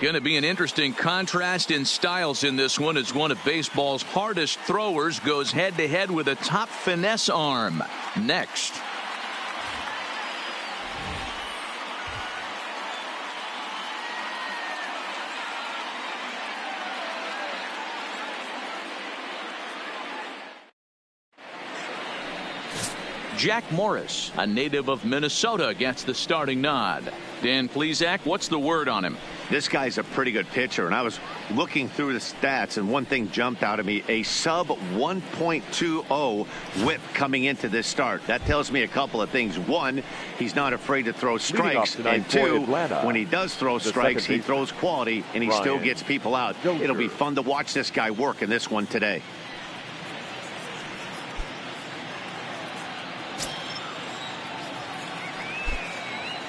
Going to be an interesting contrast in styles in this one as one of baseball's hardest throwers goes head-to-head with a top finesse arm. Next. Jack Morris, a native of Minnesota, gets the starting nod. Dan Plesac, what's the word on him? This guy's a pretty good pitcher, and I was looking through the stats, and one thing jumped out at me, a sub 1.20 whip coming into this start. That tells me a couple of things. One, he's not afraid to throw strikes, and two, when he does throw strikes, he throws quality, and he still gets people out. It'll be fun to watch this guy work in this one today.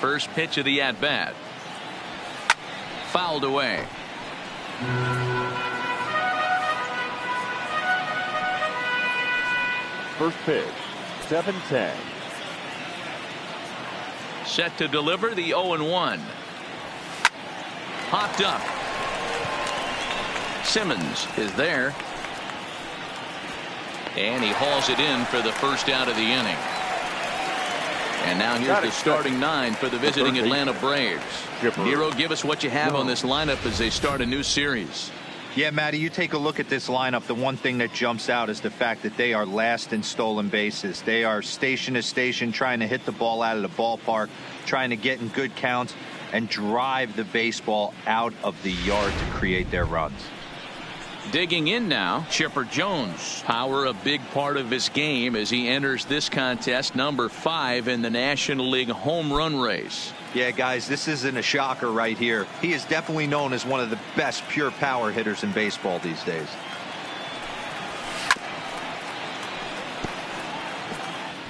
First pitch of the at-bat. Fouled away. First pitch, 7-10. Set to deliver the 0-1. Popped up. Simmons is there. And he hauls it in for the first out of the inning. And now here's the starting nine for the visiting Atlanta Braves. Nero, give us what you have on this lineup as they start a new series. Yeah, Matty, you take a look at this lineup. The one thing that jumps out is the fact that they are last in stolen bases. They are station to station trying to hit the ball out of the ballpark, trying to get in good counts and drive the baseball out of the yard to create their runs. Digging in now, Chipper Jones. Power a big part of his game as he enters this contest, number 5 in the National League home run race. Yeah, guys, this isn't a shocker right here. He is definitely known as one of the best pure power hitters in baseball these days.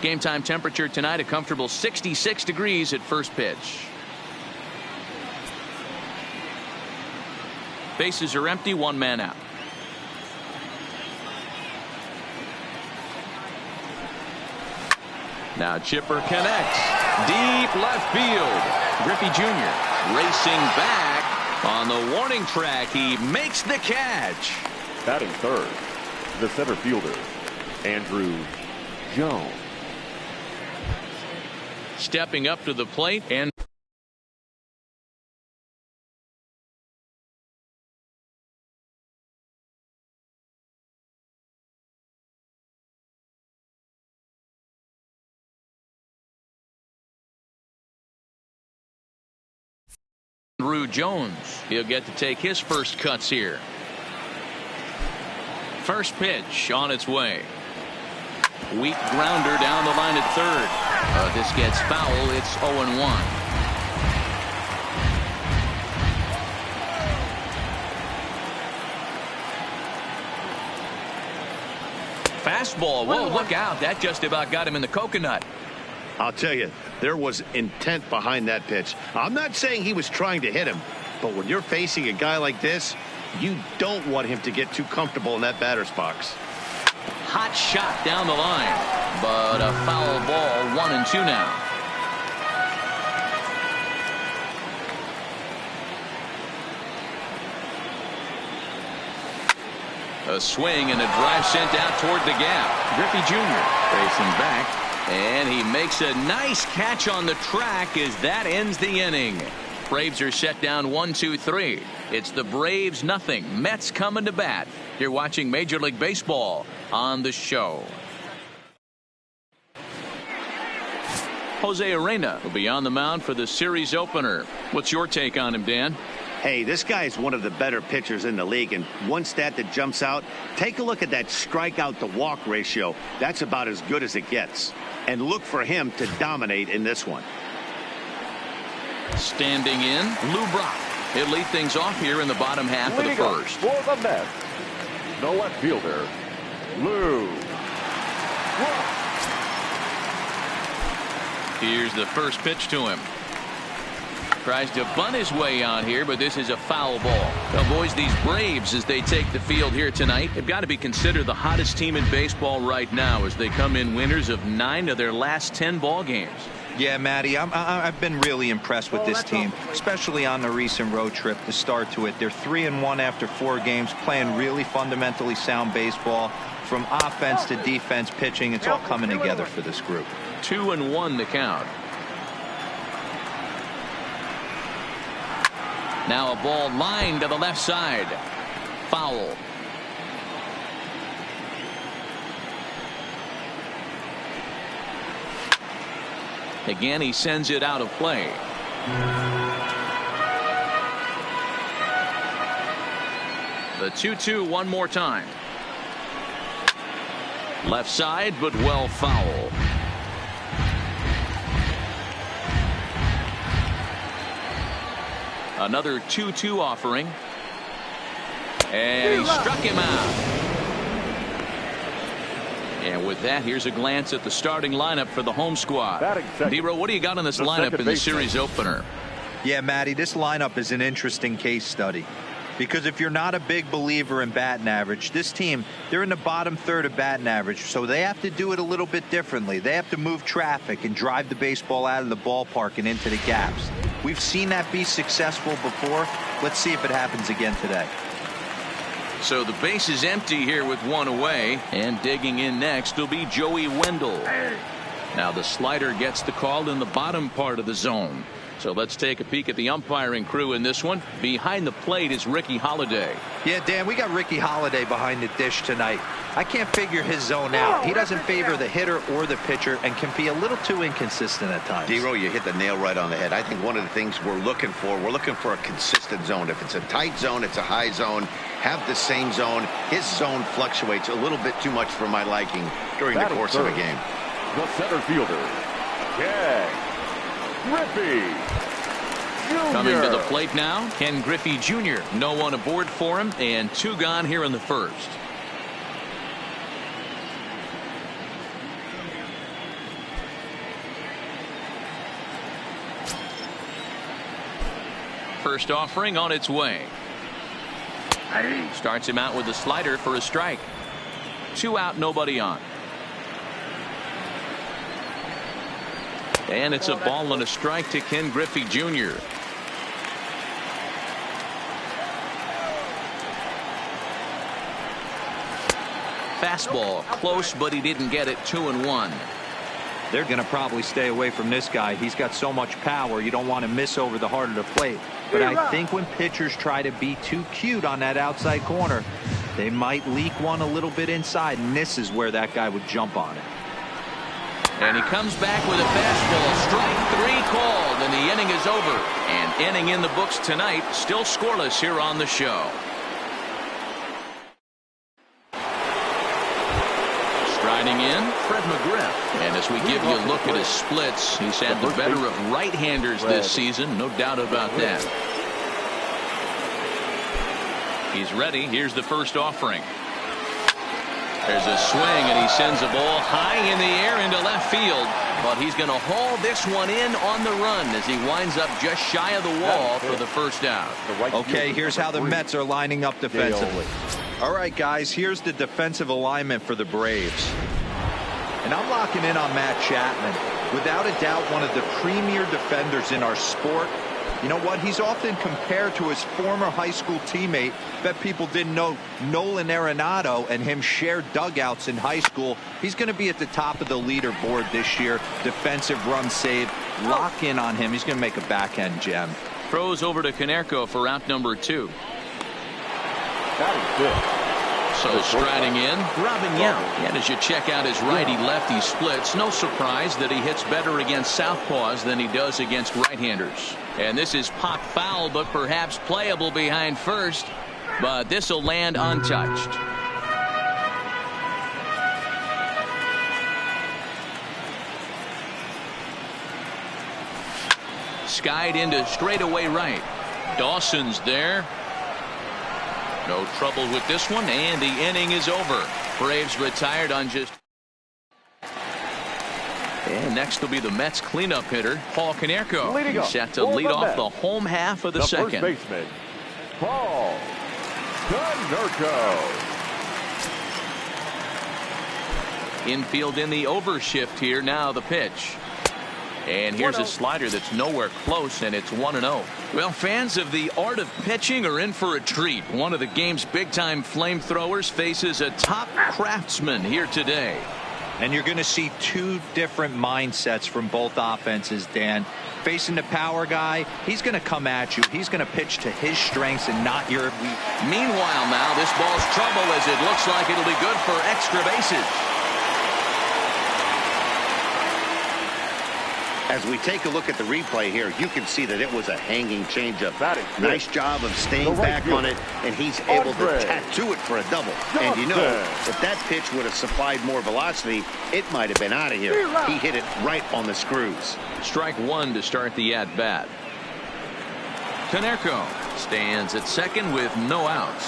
Game time temperature tonight, a comfortable 66 degrees at first pitch. Bases are empty, one man out. Now Chipper connects. Deep left field. Griffey Jr. racing back on the warning track. He makes the catch. Batting third, the center fielder, Andrew Jones. Stepping up to the plate and Andrew Jones. He'll get to take his first cuts here. First pitch on its way. Weak grounder down the line at third. This gets foul. It's 0-1. Fastball. Whoa, look out. That just about got him in the coconut. I'll tell you, there was intent behind that pitch. I'm not saying he was trying to hit him, but when you're facing a guy like this, you don't want him to get too comfortable in that batter's box. Hot shot down the line, but a foul ball. 1-2 now. A swing and a drive sent out toward the gap. Griffey Jr. racing back. And he makes a nice catch on the track as that ends the inning. Braves are set down 1-2-3. It's the Braves nothing. Mets coming to bat. You're watching Major League Baseball on the show. Jose Arena will be on the mound for the series opener. What's your take on him, Dan? Hey, this guy is one of the better pitchers in the league, and one stat that jumps out, take a look at that strikeout to walk ratio. That's about as good as it gets. And look for him to dominate in this one. Standing in, Lou Brock. He'll lead things off here in the bottom half of the first. For the Mets, the left fielder, Lou Brock. Here's the first pitch to him. Tries to bunt his way out here, but this is a foul ball. Now, boys, these Braves, as they take the field here tonight, have got to be considered the hottest team in baseball right now as they come in winners of 9 of their last 10 ball games. Yeah, Matty, I've been really impressed with this team, especially on the recent road trip, the start to it. They're 3-1 after 4 games, playing really fundamentally sound baseball. From offense to defense, pitching, it's all coming together for this group. 2-1 the count. Now a ball lined to the left side. Foul. Again, he sends it out of play. The 2-2 one more time. Left side, but well foul. Another 2-2 offering. And he struck him out. And with that, here's a glance at the starting lineup for the home squad. Dero, what do you got on this lineup in the series opener? Yeah, Matty, this lineup is an interesting case study. Because if you're not a big believer in batting average, this team, they're in the bottom third of batting average, so they have to do it a little bit differently. They have to move traffic and drive the baseball out of the ballpark and into the gaps. We've seen that be successful before. Let's see if it happens again today. So the base is empty here with one away, and digging in next will be Joey Wendell. Now the slider gets the call in the bottom part of the zone. So let's take a peek at the umpiring crew in this one. Behind the plate is Ricky Holiday. Yeah, Dan, we got Ricky Holiday behind the dish tonight. I can't figure his zone out. He doesn't favor the hitter or the pitcher and can be a little too inconsistent at times. Dero, you hit the nail right on the head. I think one of the things we're looking for a consistent zone. If it's a tight zone, it's a high zone. Have the same zone. His zone fluctuates a little bit too much for my liking during the course of a game. The center fielder, Griffey Jr. Coming to the plate now, Ken Griffey Jr. No one aboard for him, and 2 gone here in the first. First offering on its way. Starts him out with a slider for a strike. 2 out, nobody on. And it's a ball and a strike to Ken Griffey Jr. Fastball close, but he didn't get it. 2-1. They're going to probably stay away from this guy. He's got so much power. You don't want to miss over the heart of the plate. But I think when pitchers try to be too cute on that outside corner, they might leak one a little bit inside, and this is where that guy would jump on it. And he comes back with a fastball. Strike 3 called, and the inning is over. An inning in the books tonight. Still scoreless here on the show. Striding in, Fred McGriff. And as we give you a look at his splits, he's had the better of right-handers this season. No doubt about that. He's ready. Here's the first offering. There's a swing, and he sends a ball high in the air into left field. But he's going to haul this one in on the run as he winds up just shy of the wall for the first out. Okay, here's how the Mets are lining up defensively. All right, guys, here's the defensive alignment for the Braves. And I'm locking in on Matt Chapman. Without a doubt, one of the premier defenders in our sport. You know what? He's often compared to his former high school teammate. Bet people didn't know Nolan Arenado and him shared dugouts in high school. He's going to be at the top of the leaderboard this year. Defensive run saved. Lock in on him. He's going to make a backhand gem. Throws over to Konerko for out number 2. So striding in, Robin Yount. And as you check out his righty-lefty splits, no surprise that he hits better against southpaws than he does against right-handers. And this is pop foul, but perhaps playable behind first. But this will land untouched. Skied into straightaway right. Dawson's there. No trouble with this one, and the inning is over. Braves retired on just. And next will be the Mets cleanup hitter, Paul Konerko. He's set to lead off the home half of the second. First baseman, Paul Konerko. Infield in the overshift here. Now the pitch. And here's a slider that's nowhere close, and it's 1-0. Well, fans of the art of pitching are in for a treat. One of the game's big-time flamethrowers faces a top craftsman here today. And you're going to see two different mindsets from both offenses, Dan. Facing the power guy, he's going to come at you. He's going to pitch to his strengths and not your weak. Meanwhile, now this ball's trouble as it looks like it'll be good for extra bases. As we take a look at the replay here, you can see that it was a hanging changeup. Nice job of staying back on it, and he's able to tattoo it for a double. And you know, if that pitch would have supplied more velocity, it might have been out of here. He hit it right on the screws. Strike one to start the at-bat. Konerko stands at second with no outs.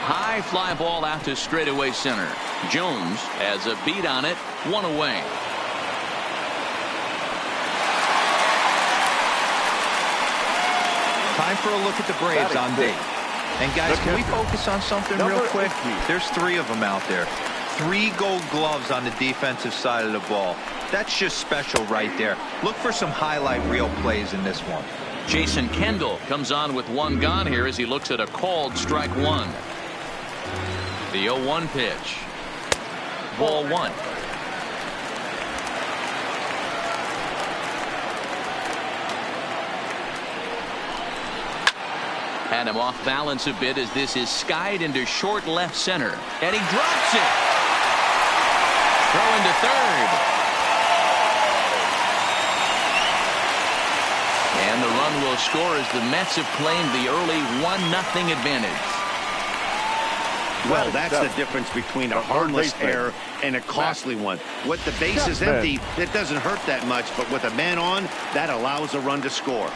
High fly ball out to straightaway center. Jones has a beat on it, one away. Time for a look at the Braves on D. And guys, can we focus on something real quick? There's three of them out there. 3 gold gloves on the defensive side of the ball. That's just special right there. Look for some highlight reel plays in this one. Jason Kendall comes on with one gone here as he looks at a called strike one. The 0-1 pitch. Ball one. Had him off balance a bit as this is skied into short left center. And he drops it. Throw into third. And the run will score as the Mets have claimed the early 1-0 advantage. Well, that's the difference between a harmless error and a costly one. With the bases empty, it doesn't hurt that much, but with a man on, that allows a run to score.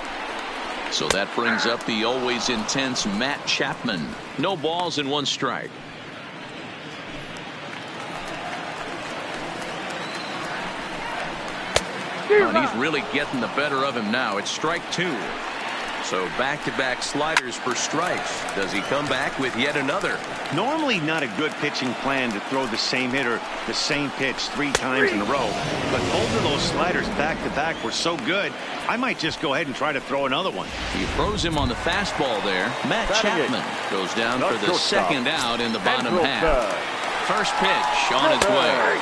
So that brings up the always intense Matt Chapman. No balls and 1 strike. And he's really getting the better of him now. It's strike 2. So back-to-back sliders for strikes. Does he come back with yet another? Normally not a good pitching plan to throw the same hitter the same pitch 3 times in a row. But both of those sliders back-to-back were so good, I might just go ahead and try to throw another one. He throws him on the fastball there. Matt Chapman goes down for the second out in the bottom half. First pitch on its way.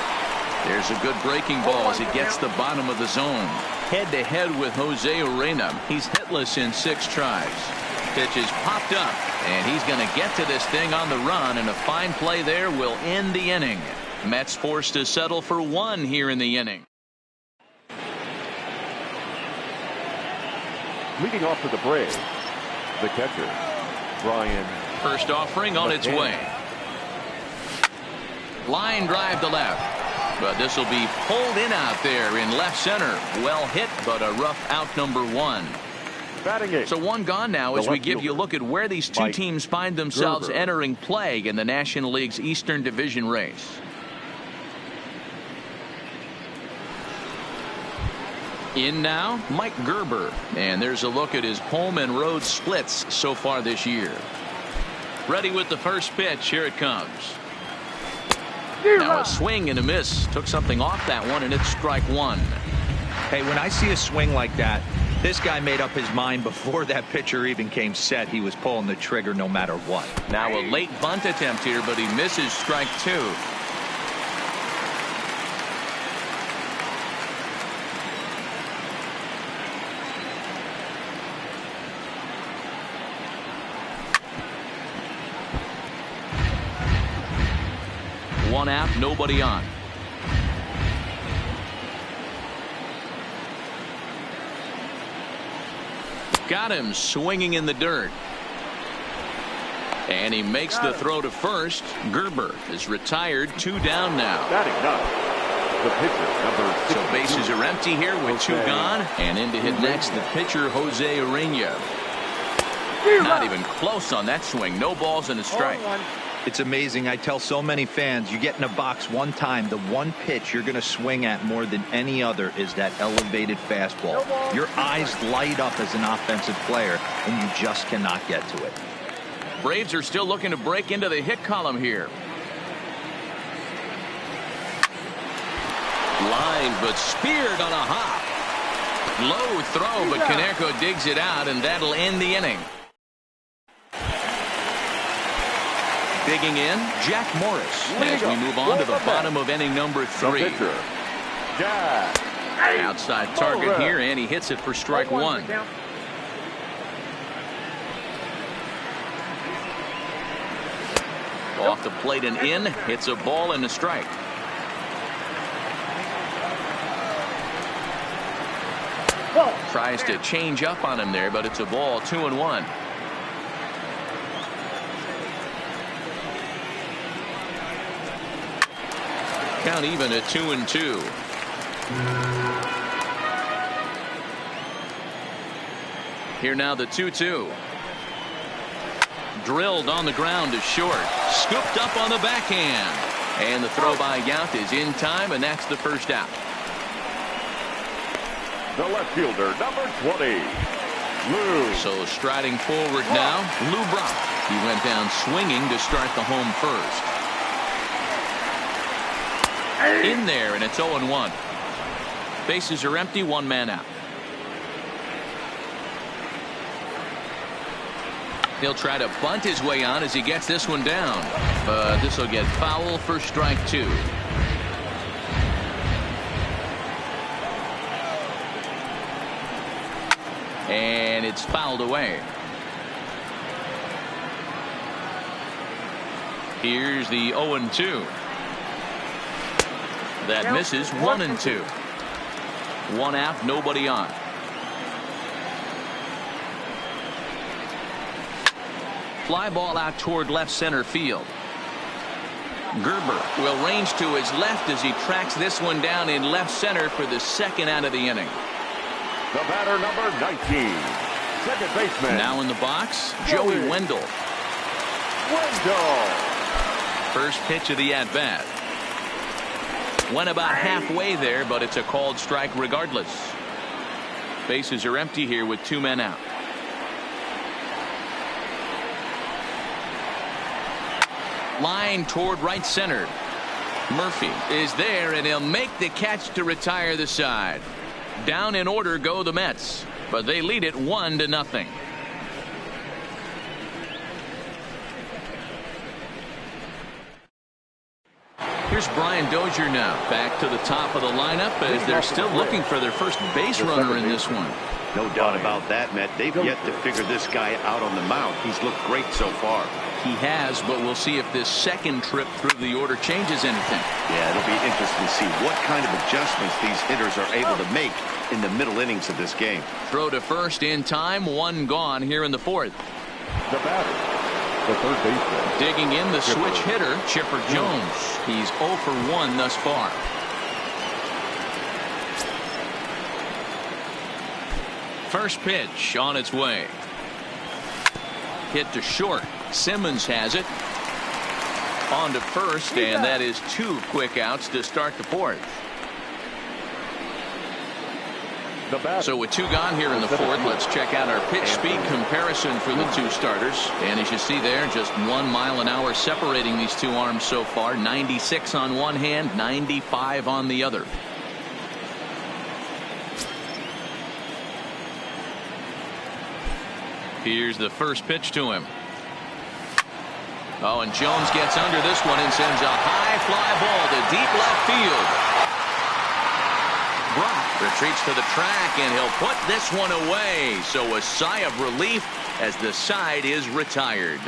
There's a good breaking ball as he gets the bottom of the zone. Head-to-head with Jose Urena. He's hitless in 6 tries. Pitch is popped up, and he's going to get to this thing on the run, and a fine play there will end the inning. Mets forced to settle for 1 here in the inning. Leading off for the Braves, the catcher, Brian. First offering on its way. Line drive to left. But this will be pulled in out there in left center. Well hit, but a rough out number 1. So 1 gone now as we give you a look at where these two teams find themselves entering play in the National League's Eastern Division race. In now, Mike Gerber. And there's a look at his home and road splits so far this year. Ready with the first pitch. Here it comes. Now a swing and a miss. Took something off that one, and it's strike 1. Hey, when I see a swing like that, this guy made up his mind before that pitcher even came set. He was pulling the trigger no matter what. Now a late bunt attempt here, but he misses strike 2. One out, nobody on. Got him swinging in the dirt. And he makes the throw to first. Gerber is retired. 2 down now. The pitcher, number 6. So bases are empty here with 2 gone. And in to hit next, the pitcher, Jose Urena. Not even close on that swing. No balls and a strike. It's amazing. I tell so many fans, you get in a box one time, the one pitch you're going to swing at more than any other is that elevated fastball. Your eyes light up as an offensive player, and you just cannot get to it. Braves are still looking to break into the hit column here. Line, but speared on a hop. Low throw, but Konerko digs it out, and that'll end the inning. Digging in, Jack Morris, as we move on to the bottom of inning number 3. Outside target here, and he hits it for strike 1. Off the plate and in, hits a ball and a strike. Tries to change up on him there, but it's a ball, 2-1. Count even at 2-2. Here now the 2-2. Drilled on the ground to short. Scooped up on the backhand. And the throw by Yount is in time, and that's the first out. The left fielder, number 20, Lou. So striding forward now, Lou Brock. He went down swinging to start the home first. In there, and it's 0-1. Bases are empty, 1 man out. He'll try to bunt his way on as he gets this one down. But this will get foul for strike 2. And it's fouled away. Here's the 0-2. That misses. 1-2. 1 out, nobody on. Fly ball out toward left center field. Gerber will range to his left as he tracks this one down in left center for the second out of the inning. The batter, number 19, second baseman. Now in the box, Joey Wendell. First pitch of the at-bat. Went about halfway there, but it's a called strike regardless. Bases are empty here with 2 men out. Line toward right center. Murphy is there, and he'll make the catch to retire the side. Down in order go the Mets, but they lead it 1-0. Here's Brian Dozier now back to the top of the lineup as they're still looking for their first base runner in this one. No doubt about that, Matt. They've yet to figure this guy out on the mound. He's looked great so far. He has, but we'll see if this second trip through the order changes anything. Yeah, it'll be interesting to see what kind of adjustments these hitters are able to make in the middle innings of this game. Throw to first in time, 1 gone here in the 4th. The batter, the third baseman. Digging in, the switch hitter, Chipper Jones. He's 0 for 1 thus far. First pitch on its way. Hit to short. Simmons has it. On to first, and that is 2 quick outs to start the 4th. So with 2 gone here in the 4th, let's check out our pitch speed comparison for the 2 starters. And as you see there, just 1 mile an hour separating these 2 arms so far. 96 on one hand, 95 on the other. Here's the first pitch to him. Oh, and Jones gets under this one and sends a high fly ball to deep left field. Brock retreats to the track, and he'll put this one away. So a sigh of relief as the side is retired.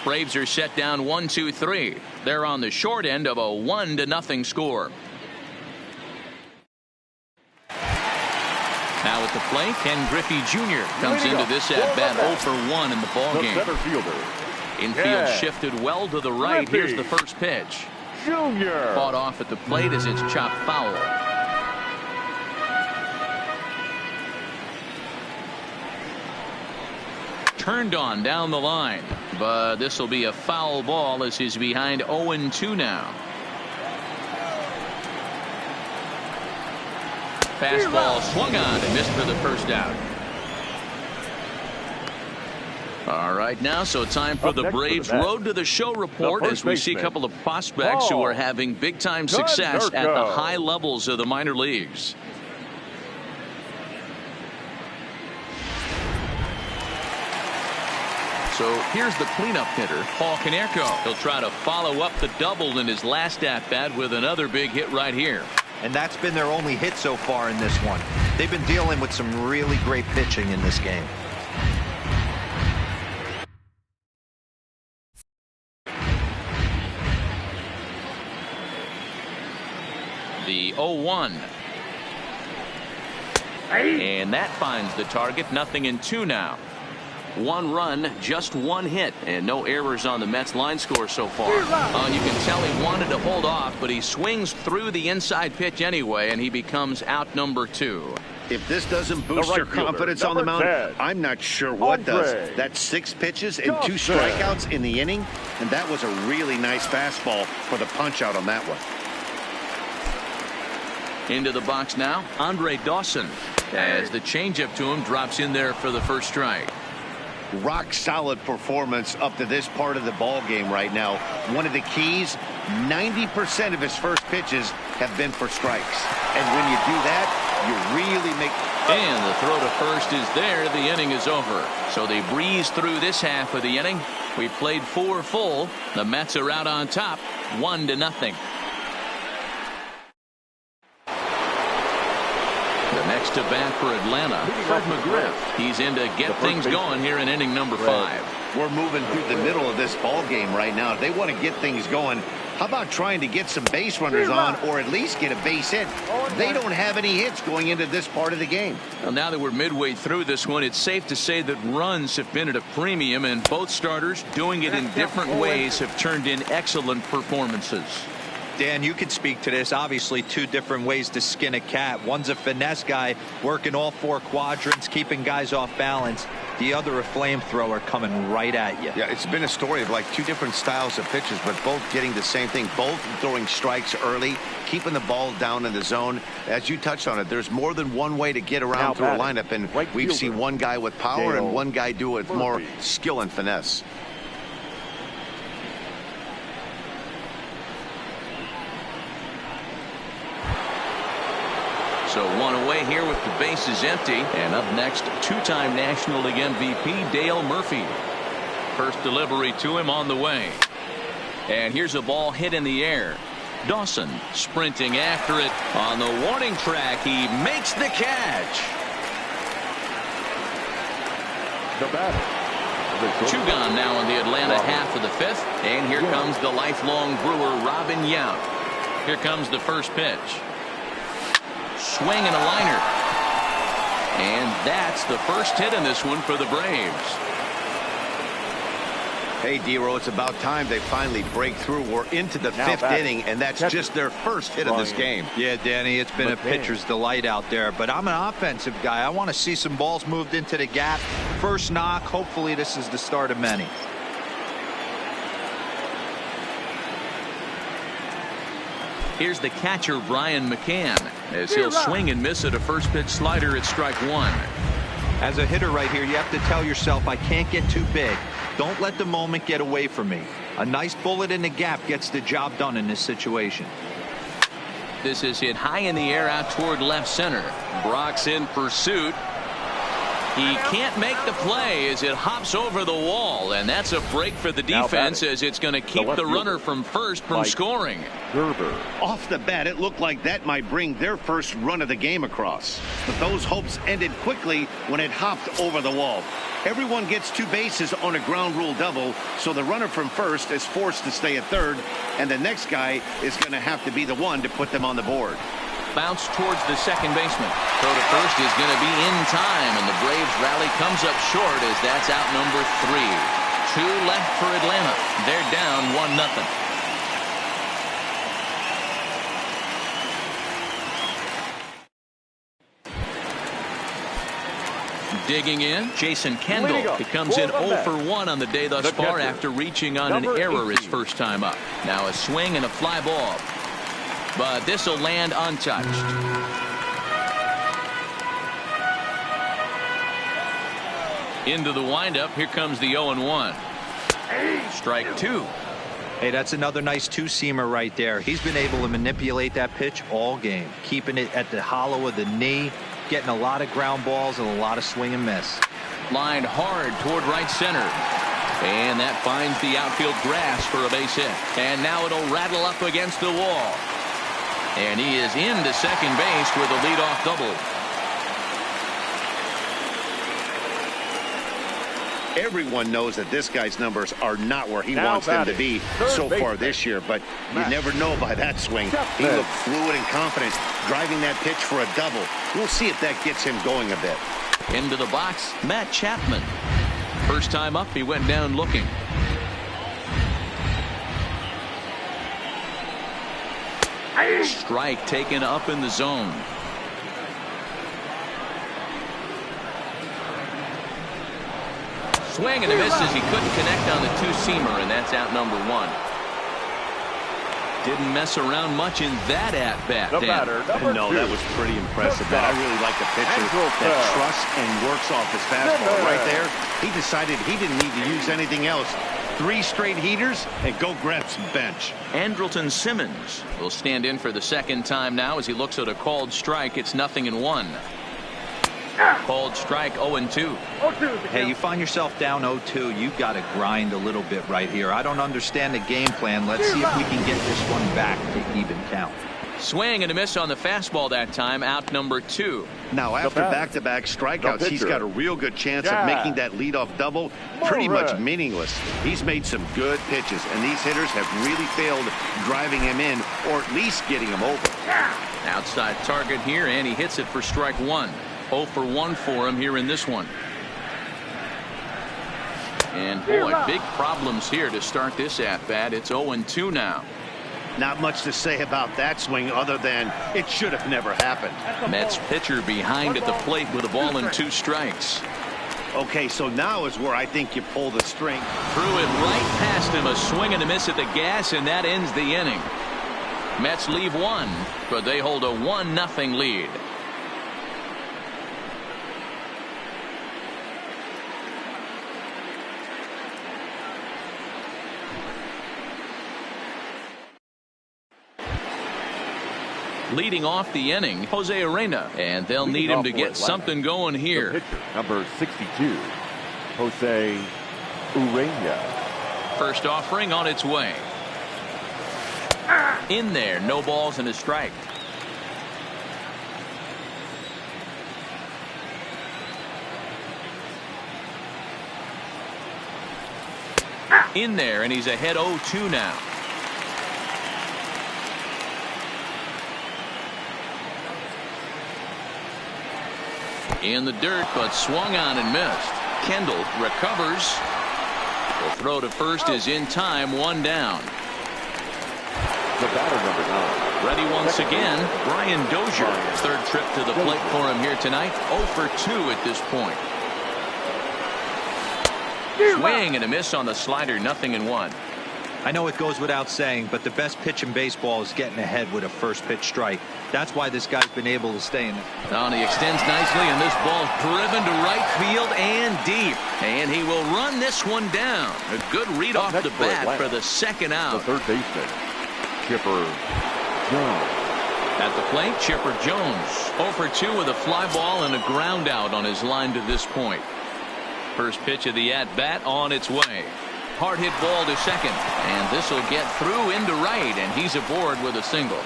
Braves are set down 1-2-3. They're on the short end of a 1-0 score. Now at the plate, Ken Griffey Jr. comes into this at-bat 0 for 1 in the ballgame. Center fielder. Infield shifted well to the right. Here's the first pitch. Junior. Fought off at the plate as it's chopped foul. Turned on down the line, but this will be a foul ball as he's behind 0-2 now. Fastball swung on and missed for the first out. All right, now, so time for the Braves Road to the Show report as we see a couple of prospects who are having big-time success at the high levels of the minor leagues. So here's the cleanup hitter, Paul Konerko. He'll try to follow up the double in his last at-bat with another big hit right here. And that's been their only hit so far in this one. They've been dealing with some really great pitching in this game. The 0-1. And that finds the target. 0-2 now. 1 run, just 1 hit, and no errors on the Mets line score so far. You can tell he wanted to hold off, but he swings through the inside pitch anyway, and he becomes out number 2. If this doesn't boost your confidence on the mound, I'm not sure what does. That's 6 pitches and 2 strikeouts in the inning, and that was a really nice fastball for the punch out on that one. Into the box now, Andre Dawson, as the changeup to him drops in there for the first strike. Rock solid performance up to this part of the ball game right now. One of the keys, 90% of his first pitches have been for strikes. And when you do that, you really make... And the throw to first is there. The inning is over. So they breeze through this half of the inning. We played 4 full. The Mets are out on top, 1-0. Next to bat for Atlanta, Fred McGriff. He's in to get things going here in inning number 5. We're moving through the middle of this ball game right now. They want to get things going. How about trying to get some base runners on, or at least get a base hit? They don't have any hits going into this part of the game. Well, now that we're midway through this one, it's safe to say that runs have been at a premium, and both starters, doing it in different ways, have turned in excellent performances. Dan, you could speak to this. Obviously, 2 different ways to skin a cat. One's a finesse guy working all 4 quadrants, keeping guys off balance. The other a flamethrower coming right at you. Yeah, it's been a story of like 2 different styles of pitches, but both getting the same thing. Both throwing strikes early, keeping the ball down in the zone. As you touched on it, there's more than one way to get around through a lineup, and we've seen one guy with power and one guy do it with more skill and finesse. So 1 away here with the bases empty. And up next, 2-time National League MVP Dale Murphy. First delivery to him on the way. And here's a ball hit in the air. Dawson sprinting after it on the warning track. He makes the catch. The batter. 2 gone now in the Atlanta half of the 5th. And here comes the lifelong Brewer, Robin Yount. Here comes the first pitch. Swing and a liner. And that's the first hit in this one for the Braves. Hey, D-Row, it's about time they finally break through. We're into the 5th inning, and that's just their first hit of this game. Yeah, Danny, it's been a pitcher's delight out there, but I'm an offensive guy. I want to see some balls moved into the gap. First knock. Hopefully this is the start of many. Here's the catcher, Brian McCann, as he'll swing and miss at a first pitch slider at strike 1. As a hitter right here, you have to tell yourself, I can't get too big. Don't let the moment get away from me. A nice bullet in the gap gets the job done in this situation. This is hit high in the air out toward left center. Brock's in pursuit. He can't make the play as it hops over the wall, and that's a break for the defense as it's going to keep the runner from first from scoring. Off the bat, it looked like that might bring their first run of the game across. But those hopes ended quickly when it hopped over the wall. Everyone gets 2 bases on a ground rule double, so the runner from first is forced to stay at third, and the next guy is going to have to be the one to put them on the board. Bounce towards the second baseman. Throw to first is going to be in time, and the Braves rally comes up short as that's out number 3. 2 left for Atlanta. They're down 1-0. Digging in, Jason Kendall. He comes in 0 for 1 on the day thus far after reaching on an error his first time up. Now a swing and a fly ball. But this will land untouched. Into the windup. Here comes the 0-1. Strike two. Hey, that's another nice two-seamer right there. He's been able to manipulate that pitch all game, keeping it at the hollow of the knee, getting a lot of ground balls and a lot of swing and miss. Lined hard toward right center. And that finds the outfield grass for a base hit. And now it'll rattle up against the wall. And he is into second base with a leadoff double. Everyone knows that this guy's numbers are not where he wants them to be so far this year, but you never know by that swing. He looked fluid and confident, driving that pitch for a double. We'll see if that gets him going a bit. Into the box, Matt Chapman. First time up, he went down looking. Strike taken up in the zone. Swing and a miss as he couldn't connect on the two-seamer, and that's out number one. Didn't mess around much in that at-bat. No, that was pretty impressive. I really like the pitcher that trusts and works off his fastball. Right there, he decided he didn't need to use anything else. 3 straight heaters and go grab some bench. Andrelton Simmons will stand in for the second time now as he looks at a called strike. It's 0-1. Called strike 0-2. Hey, you find yourself down 0-2. You've got to grind a little bit right here. I don't understand the game plan. Let's see if we can get this one back to even count. Swing and a miss on the fastball that time. Out number 2. Now, after back-to-back strikeouts, he's got a real good chance of making that leadoff double pretty much meaningless. He's made some good pitches, and these hitters have really failed driving him in or at least getting him over. Outside target here, and he hits it for strike 1. 0 for 1 for him here in this one. And boy, big problems here to start this at-bat. It's 0-2 now. Not much to say about that swing other than it should have never happened. Mets pitcher behind at the plate with a ball and 2 strikes. Okay, so now is where I think you pull the string. Threw it right past him. A swing and a miss at the gas, and that ends the inning. Mets leave 1, but they hold a 1-0 lead. Leading off the inning, Jose Arena, and they'll need him to get something going here. Pitcher, number 62, Jose Urena. First offering on its way. In there, no balls and a strike. In there, and he's ahead 0-2 now. In the dirt, but swung on and missed. Kendall recovers. The throw to first is in time. 1 down. The batter, number 9. Ready once again, Brian Dozier. Third trip to the plate for him here tonight. 0 for 2 at this point. Swing and a miss on the slider. 0-1. I know it goes without saying, but the best pitch in baseball is getting ahead with a first pitch strike. That's why this guy's been able to stay in it. Now he extends nicely, and this ball's driven to right field and deep. And he will run this one down. A good read off the bat for the second out. The third baseman, Chipper Jones. At the plate, Chipper Jones. 0 for 2 with a fly ball and a ground out on his line to this point. First pitch of the at-bat on its way. Hard hit ball to second, and this will get through into right, and he's aboard with a single.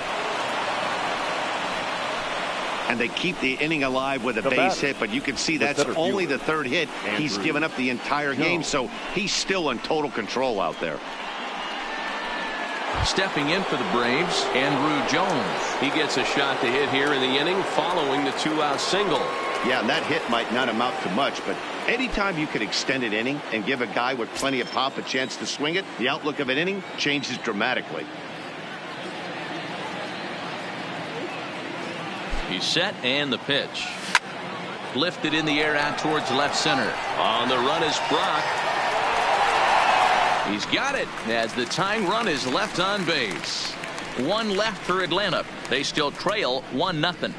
And they keep the inning alive with a base hit, but you can see that's only the third hit. He's given up the entire game, so he's still in total control out there. Stepping in for the Braves, Andrew Jones. He gets a shot to hit here in the inning following the 2-out single. Yeah, and that hit might not amount to much, but anytime you can extend an inning and give a guy with plenty of pop a chance to swing it, the outlook of an inning changes dramatically. He's set, and the pitch. Lifted in the air out towards left center. On the run is Brock. He's got it as the tying run is left on base. 1 left for Atlanta. They still trail 1-0.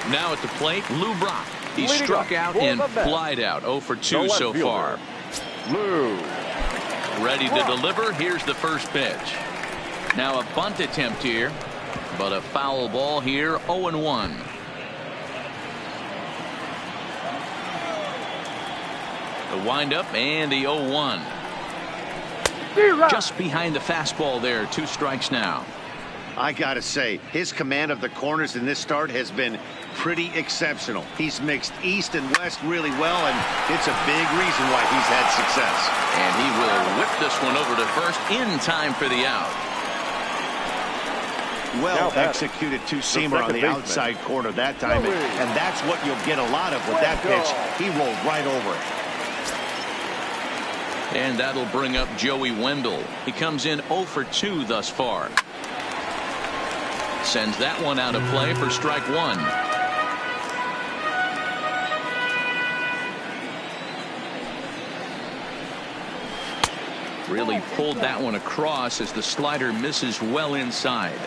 Now at the plate, Lou Brock. He Leading struck up out for and the bat. flied out. 0 for 2 left so fielder, far. Lou. Ready to deliver. Here's the first pitch. Now a bunt attempt here, but a foul ball here. 0-1. The windup and the 0-1. Just behind the fastball there. 2 strikes now. I gotta say, his command of the corners in this start has been pretty exceptional. He's mixed east and west really well, and it's a big reason why he's had success. And he will whip this one over to first in time for the out. Well executed two-seamer on the outside corner that time, and that's what you'll get a lot of with that pitch. He rolled right over it. And that'll bring up Joey Wendell. He comes in 0 for 2 thus far. Sends that one out of play for strike 1. Really pulled that one across as the slider misses well inside.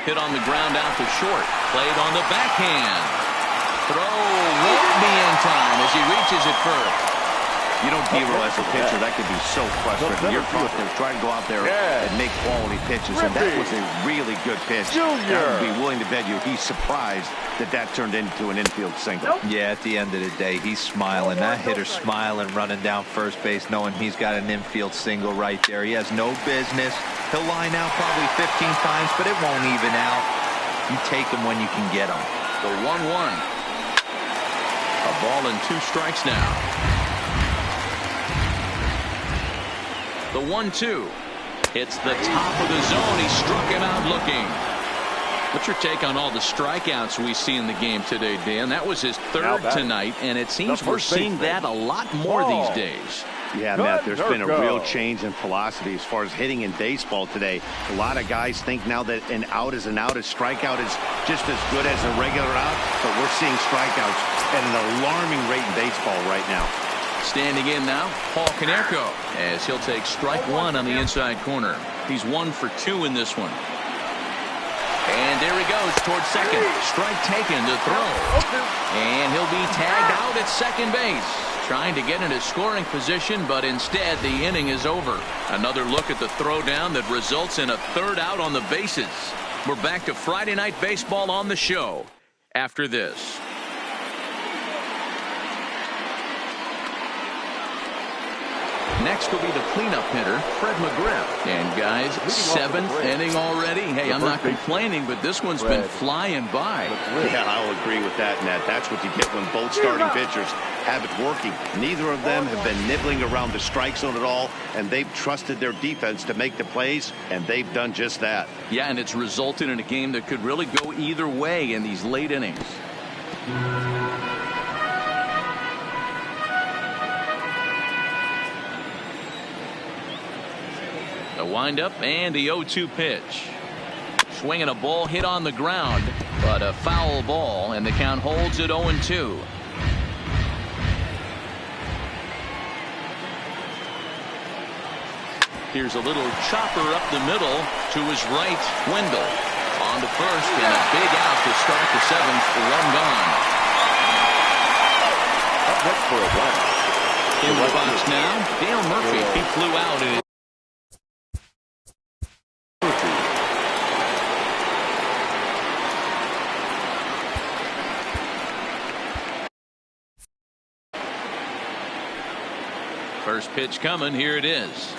Hit on the ground out to short. Played on the backhand. Throw won't be in time as he reaches it first. You know, Dero, as a pitcher, that can be so frustrating. You're trying to go out there and make quality pitches, and that was a really good pitch. I would be willing to bet you he's surprised that turned into an infield single. Yeah, at the end of the day, he's smiling. That hitter's smiling, running down first base, knowing he's got an infield single right there. He has no business. He'll line out probably 15 times, but it won't even out. You take him when you can get him. The 1-1. A ball and 2 strikes now. The 1-2 hits the top of the zone. He struck him out looking. What's your take on all the strikeouts we see in the game today, Dan? That was his 3rd tonight, and it seems we're seeing that a lot more these days. Yeah, Matt, there's been a real change in philosophy as far as hitting in baseball today. A lot of guys think now that an out is an out, a strikeout is just as good as a regular out, but we're seeing strikeouts at an alarming rate in baseball right now. Standing in now, Paul Konerko, as he'll take strike 1 on the inside corner. He's 1 for 2 in this one. And there he goes towards second. Strike taken to throw. And he'll be tagged out at second base. Trying to get into scoring position, but instead the inning is over. Another look at the throwdown that results in a 3rd out on the bases. We're back to Friday Night Baseball on the show after this. Next will be the cleanup hitter, Fred McGriff. And guys, 7th inning already. Hey, I'm not complaining, but this one's been flying by. Yeah, I'll agree with that, Nat. That's what you get when both starting pitchers have it working. Neither of them have been nibbling around the strike zone at all, and they've trusted their defense to make the plays, and they've done just that. Yeah, and it's resulted in a game that could really go either way in these late innings. The windup and the 0-2 pitch. Swinging a ball hit on the ground, but a foul ball, and the count holds at 0-2. Here's a little chopper up the middle to his right. Wendell on to first, and a big out to start the 7th. 1 gone. Up next for a run. In the box now, Dale Murphy. He flew out in first pitch coming. Here it is.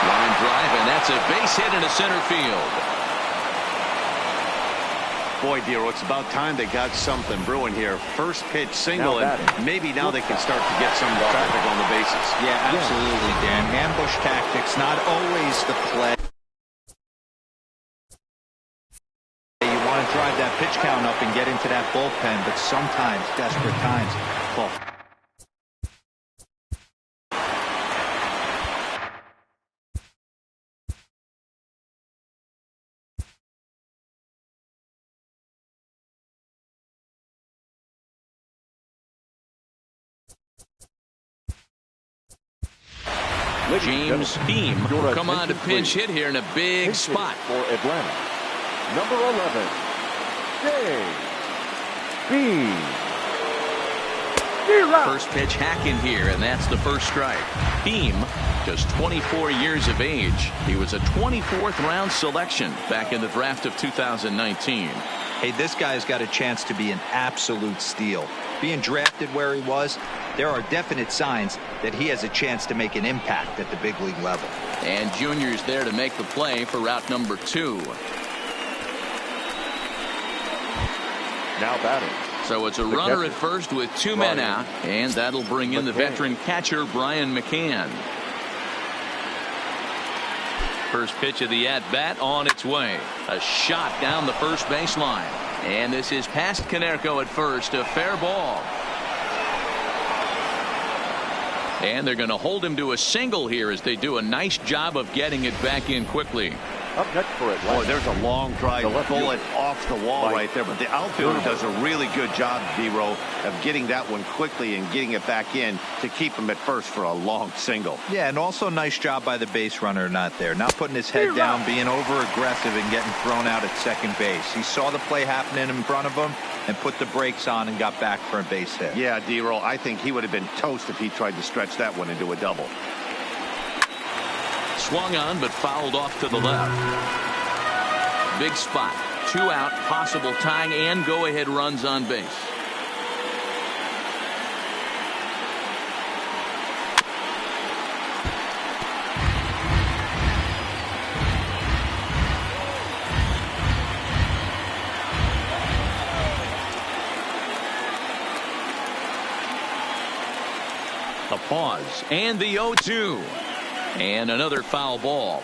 Line drive, and that's a base hit into center field. Boy, Dero, it's about time they got something brewing here. First pitch single, and maybe now they can start to get some traffic on the bases. Yeah, absolutely, Dan. Ambush tactics, not always the play. You want to drive that pitch count up and get into that bullpen, but sometimes, desperate times, ball. James Beam will come on to pinch hit here in a big spot. For Atlanta, number 11, James Beam. First pitch hacking here, and that's the first strike. Beam, just 24 years of age. He was a 24th round selection back in the draft of 2019. Hey, this guy's got a chance to be an absolute steal. Being drafted where he was, there are definite signs that he has a chance to make an impact at the big league level. And Junior's there to make the play for route number 2. Now batting. So it's a runner at first with 2 men out, and that'll bring in the veteran catcher Brian McCann. First pitch of the at-bat on its way. A shot down the first baseline. And this is past Konerko at first. A fair ball. And they're going to hold him to a single here as they do a nice job of getting it back in quickly. Up next for Atlanta. Boy, there's a long drive bullet off the wall right there. But the outfielder does a really good job, D-Row, of getting that one quickly and getting it back in to keep him at first for a long single. Yeah, and also nice job by the base runner not there. Not putting his head down, being over-aggressive and getting thrown out at second base. He saw the play happening in front of him and put the brakes on and got back for a base hit. Yeah, D-Row, I think he would have been toast if he tried to stretch that one into a double. Swung on, but fouled off to the left. Big spot. 2 out, possible tying and go-ahead runs on base. A pause and the 0-2. And another foul ball.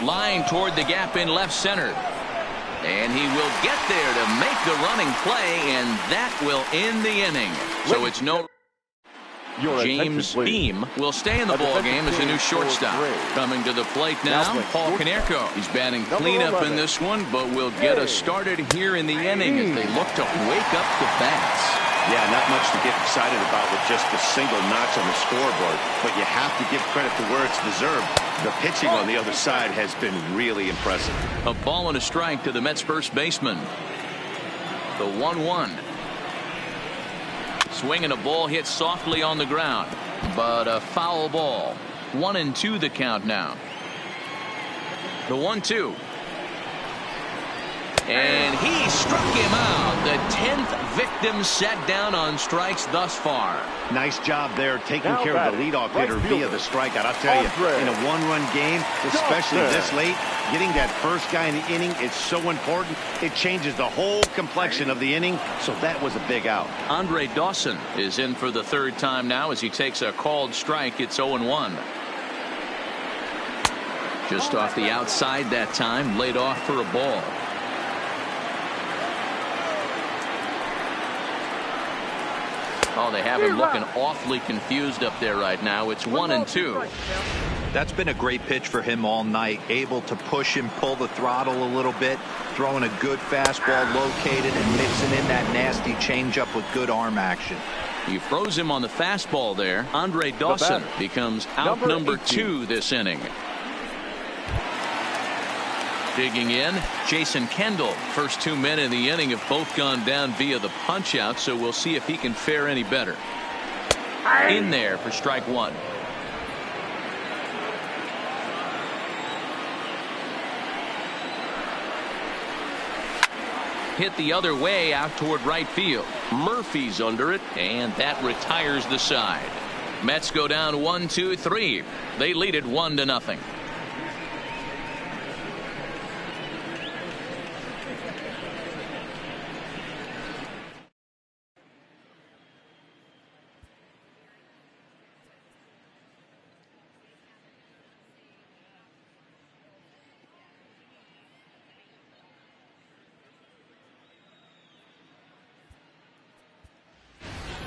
Line toward the gap in left center. And he will get there to make the running play, and that will end the inning. So it's no. James Beam will stay in the ball game as a new shortstop. Coming to the plate now, Paul Konerko. He's batting cleanup in this one, but will get us started here in the inning as they look to wake up the bats. Yeah, not much to get excited about with just a single notch on the scoreboard, but you have to give credit to where it's deserved. The pitching on the other side has been really impressive. A ball and a strike to the Mets first baseman. The 1-1. Swinging a ball hit softly on the ground, but a foul ball. 1-2 the count now. The 1-2. And he struck him out. The 10th victim set down on strikes thus far. Nice job there taking care of the leadoff hitter via the strikeout. I'll tell you, in a one-run game, especially this late, getting that first guy in the inning is so important. It changes the whole complexion of the inning, so that was a big out. Andre Dawson is in for the 3rd time now as he takes a called strike. It's 0-1. Just off the outside that time, laid off for a ball. Oh, they have him looking awfully confused up there right now. It's 1-2. That's been a great pitch for him all night. Able to push and pull the throttle a little bit. Throwing a good fastball located and mixing in that nasty changeup with good arm action. You froze him on the fastball there. Andre Dawson becomes out number 2 this inning. Digging in, Jason Kendall. First 2 men in the inning have both gone down via the punch out, so we'll see if he can fare any better. In there for strike 1. Hit the other way out toward right field. Murphy's under it, and that retires the side. Mets go down 1-2-3. They lead it 1-0.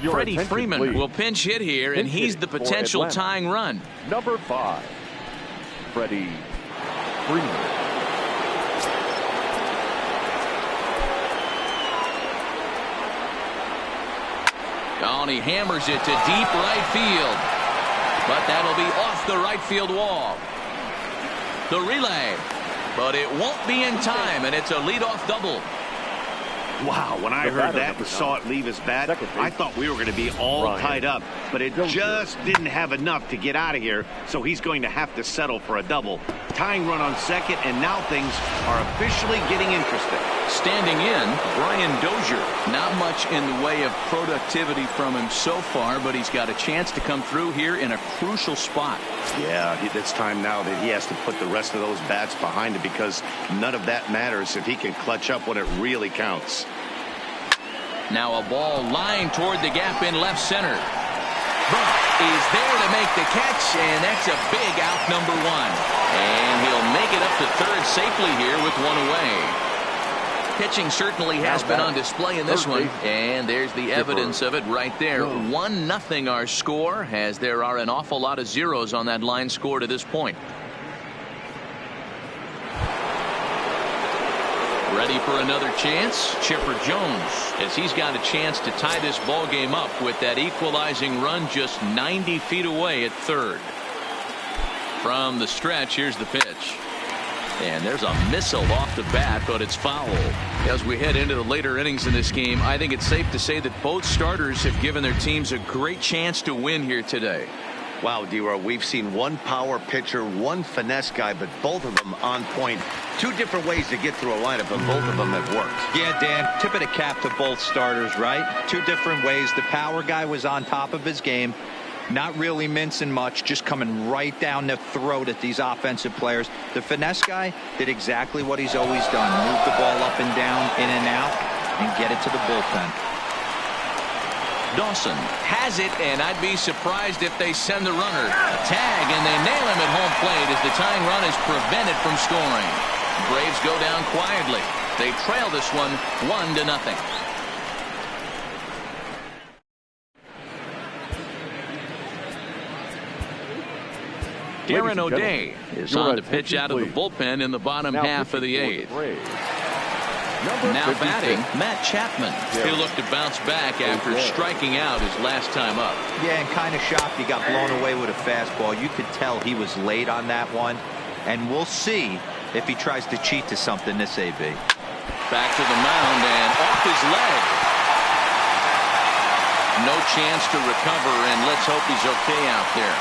Freddy Freeman will pinch hit here, and he's the potential tying run. Number 5, Freddy Freeman. Oh, and he hammers it to deep right field. But that'll be off the right field wall. The relay. But it won't be in time, and it's a leadoff double. Wow, when I heard that and saw it leave his bat, I thought we were going to be all tied up, but it just didn't have enough to get out of here, so he's going to have to settle for a double. Tying run on second, and now things are officially getting interesting. Standing in, Brian Dozier. Not much in the way of productivity from him so far, but he's got a chance to come through here in a crucial spot. Yeah, it's time now that he has to put the rest of those bats behind him, because none of that matters if he can clutch up when it really counts. Now a ball lined toward the gap in left center. Buck is there to make the catch, and that's a big out, number 1. And he'll make it up to third safely here with one away. Pitching certainly has been on display in this one, and there's the evidence of it right there. 1-0 our score, as there are an awful lot of zeros on that line score to this point. Ready for another chance, Chipper Jones, as he's got a chance to tie this ball game up with that equalizing run just 90 feet away at third. From the stretch, here's the pitch. And there's a missile off the bat, but it's foul. As we head into the later innings in this game, I think it's safe to say that both starters have given their teams a great chance to win here today. Wow, D-Row, we've seen one power pitcher, one finesse guy, but both of them on point. Two different ways to get through a lineup, and both of them have worked. Yeah, Dan, tip of the cap to both starters, right? Two different ways. The power guy was on top of his game. Not really mincing much, just coming right down the throat at these offensive players. The finesse guy did exactly what he's always done. Move the ball up and down, in and out, and get it to the bullpen. Dawson has it, and I'd be surprised if they send the runner. A tag, and they nail him at home plate as the tying run is prevented from scoring. Braves go down quietly. They trail this one 1-0. Darren O'Day is on to pitch out of the bullpen in the bottom half of the 8th. Now batting, Matt Chapman. He'll look to bounce back after striking out his last time up. Yeah, and kind of shocked he got blown away with a fastball. You could tell he was late on that one. And we'll see if he tries to cheat to something this AB. Back to the mound and off his leg. No chance to recover, and let's hope he's okay out there.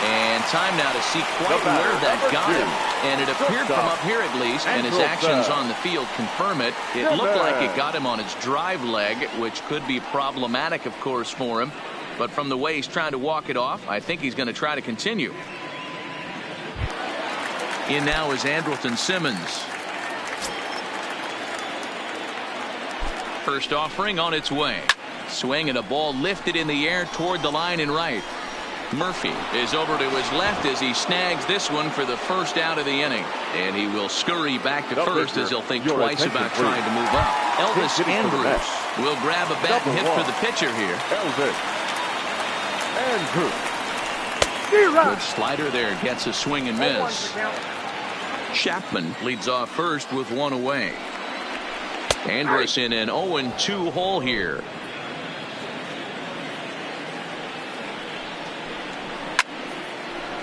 And time now to see quite where that got him. And it appeared from up here at least, and his actions on the field confirm it. It looked like it got him on his drive leg, which could be problematic, of course, for him. But from the way he's trying to walk it off, I think he's going to try to continue. In now is Andrelton Simmons. First offering on its way. Swing and a ball lifted in the air toward the line and right. Murphy is over to his left as he snags this one for the first out of the inning. And he will scurry back to first as he'll think twice about trying to move up. Elvis Andrus will grab a bat and hit for the pitcher here. Elvis Andrus. Good slider there, gets a swing and miss. Chapman leads off first with one away. Andrus in an 0-2 hole here.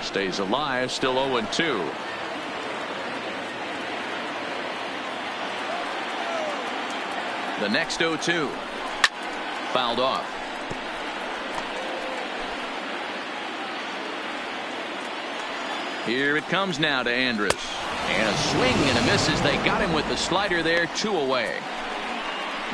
Stays alive, still 0-2. The next 0-2. Fouled off. Here it comes now to Andrus. And a swing and a miss as they got him with the slider there, 2 away.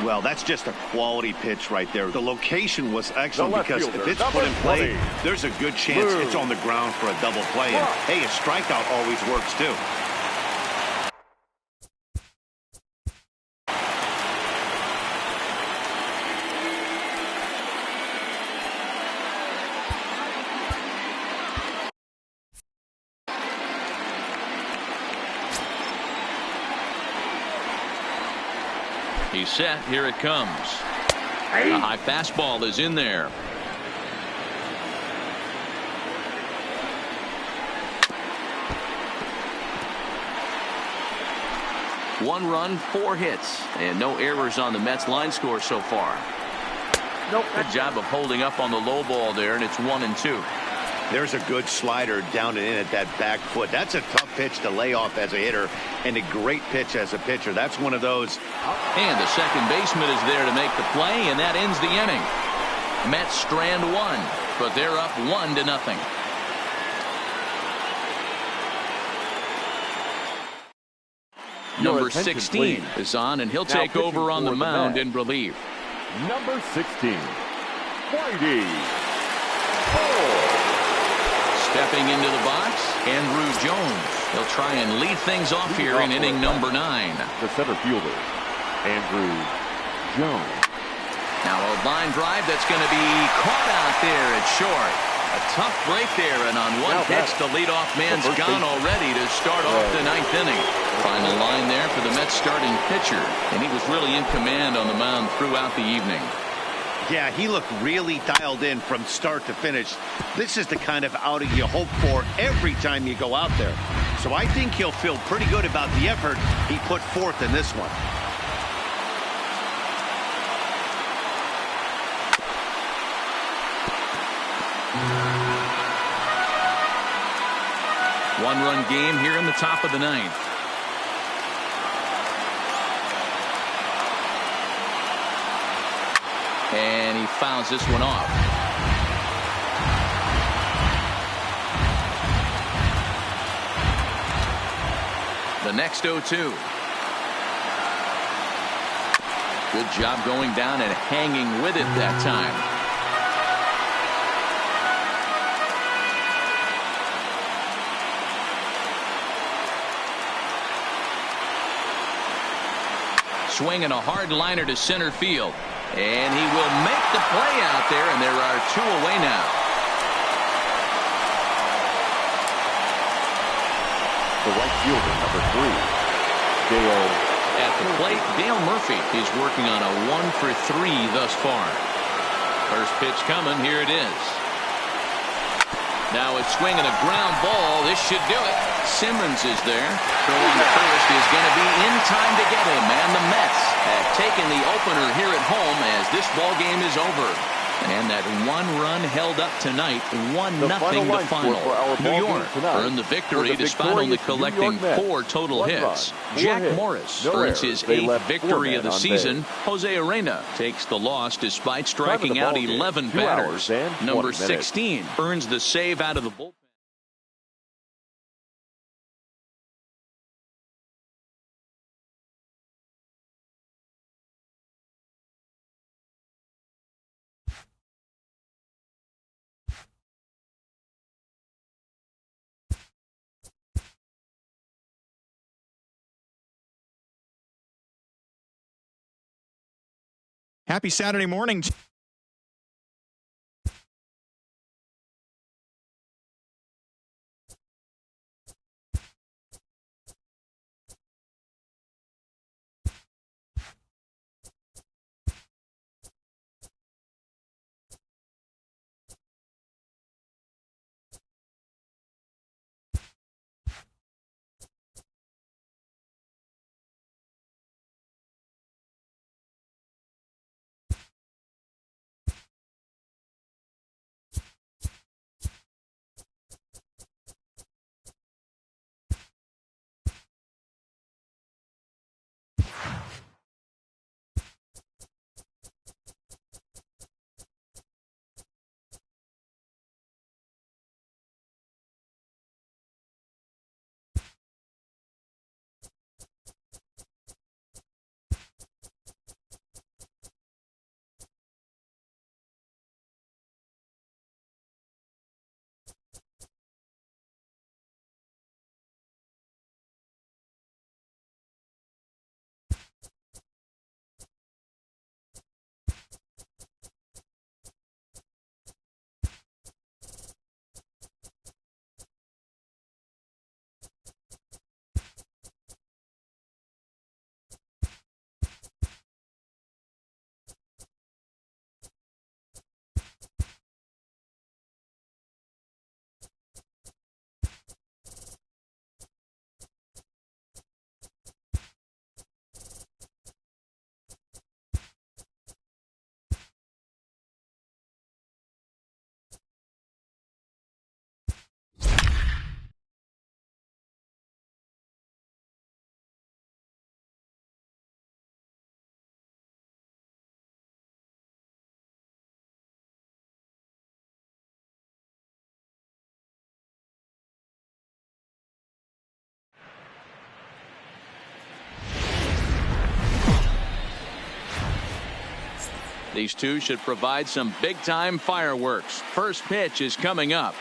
Well, that's just a quality pitch right there. The location was excellent because if it's number put in play, 20. there's a good chance it's on the ground for a double play. And, hey, a strikeout always works, too. He's set. Here it comes. A high fastball is in there. One run, 4 hits, and no errors on the Mets line score so far. Good job of holding up on the low ball there, and it's 1-2. There's a good slider down and in at that back foot. That's a tough pitch to lay off as a hitter, and a great pitch as a pitcher. That's one of those. And the second baseman is there to make the play, and that ends the inning. Mets strand 1, but they're up 1-0. Number 16 is on, and he'll take over on the mound in relief. Number 16, Freddy. Stepping into the box, Andrew Jones. He'll try and lead things off here in inning number 9. The center fielder, Andrew Jones. Now a line drive that's going to be caught out there at short. A tough break there, and on one pitch, the leadoff man's gone already to start off the 9th inning. Final line there for the Mets starting pitcher, and he was really in command on the mound throughout the evening. Yeah, he looked really dialed in from start to finish. This is the kind of outing you hope for every time you go out there. So I think he'll feel pretty good about the effort he put forth in this one. One-run game here in the top of the 9th. And he fouls this one off. The next 0-2. Good job going down and hanging with it that time. Swinging a hard liner to center field. And he will make the play out there, and there are 2 away now. The right fielder, number 3, Dale. At the plate, Dale Murphy is working on a 1-for-3 thus far. First pitch coming. Here it is. Now it's swinging a ground ball. This should do it. Simmons is there. Throw on the first is going to be in time to get him. And the Mets have taken the opener here at home as this ball game is over. And that 1 run held up tonight, 1-0 the final. New York earned the victory despite only collecting 4 total hits. Jack Morris earns his 8th victory of the season. Jose Arena takes the loss despite striking out 11 batters. Number 16 earns the save out of the bullpen. Happy Saturday morning. These two should provide some big-time fireworks. First pitch is coming up.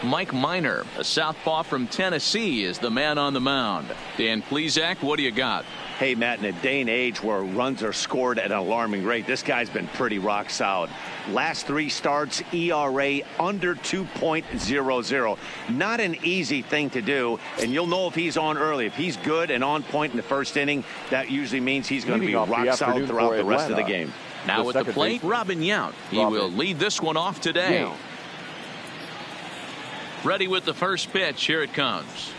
Mike Minor, a southpaw from Tennessee, is the man on the mound. Dan Plesac, what do you got? Hey, Matt, in a day and age where runs are scored at an alarming rate, this guy's been pretty rock solid. Last 3 starts, ERA under 2.00. Not an easy thing to do, and you'll know if he's on early. If he's good and on point in the first inning, that usually means he's going to be rock solid throughout the rest of the game. Now at the plate, Robin Yount. He will lead this one off today. Ready with the first pitch. Here it comes.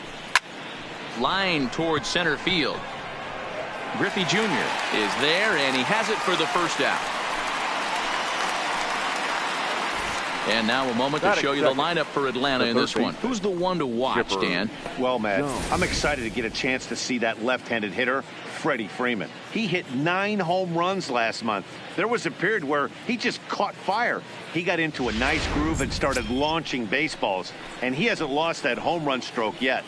Line towards center field. Griffey Jr. is there, and he has it for the first out. And now a moment to show you the lineup for Atlanta in this one. Who's the one to watch, Dan? Well, Matt, I'm excited to get a chance to see that left-handed hitter, Freddy Freeman. He hit 9 home runs last month. There was a period where he just caught fire. He got into a nice groove and started launching baseballs, and he hasn't lost that home run stroke yet.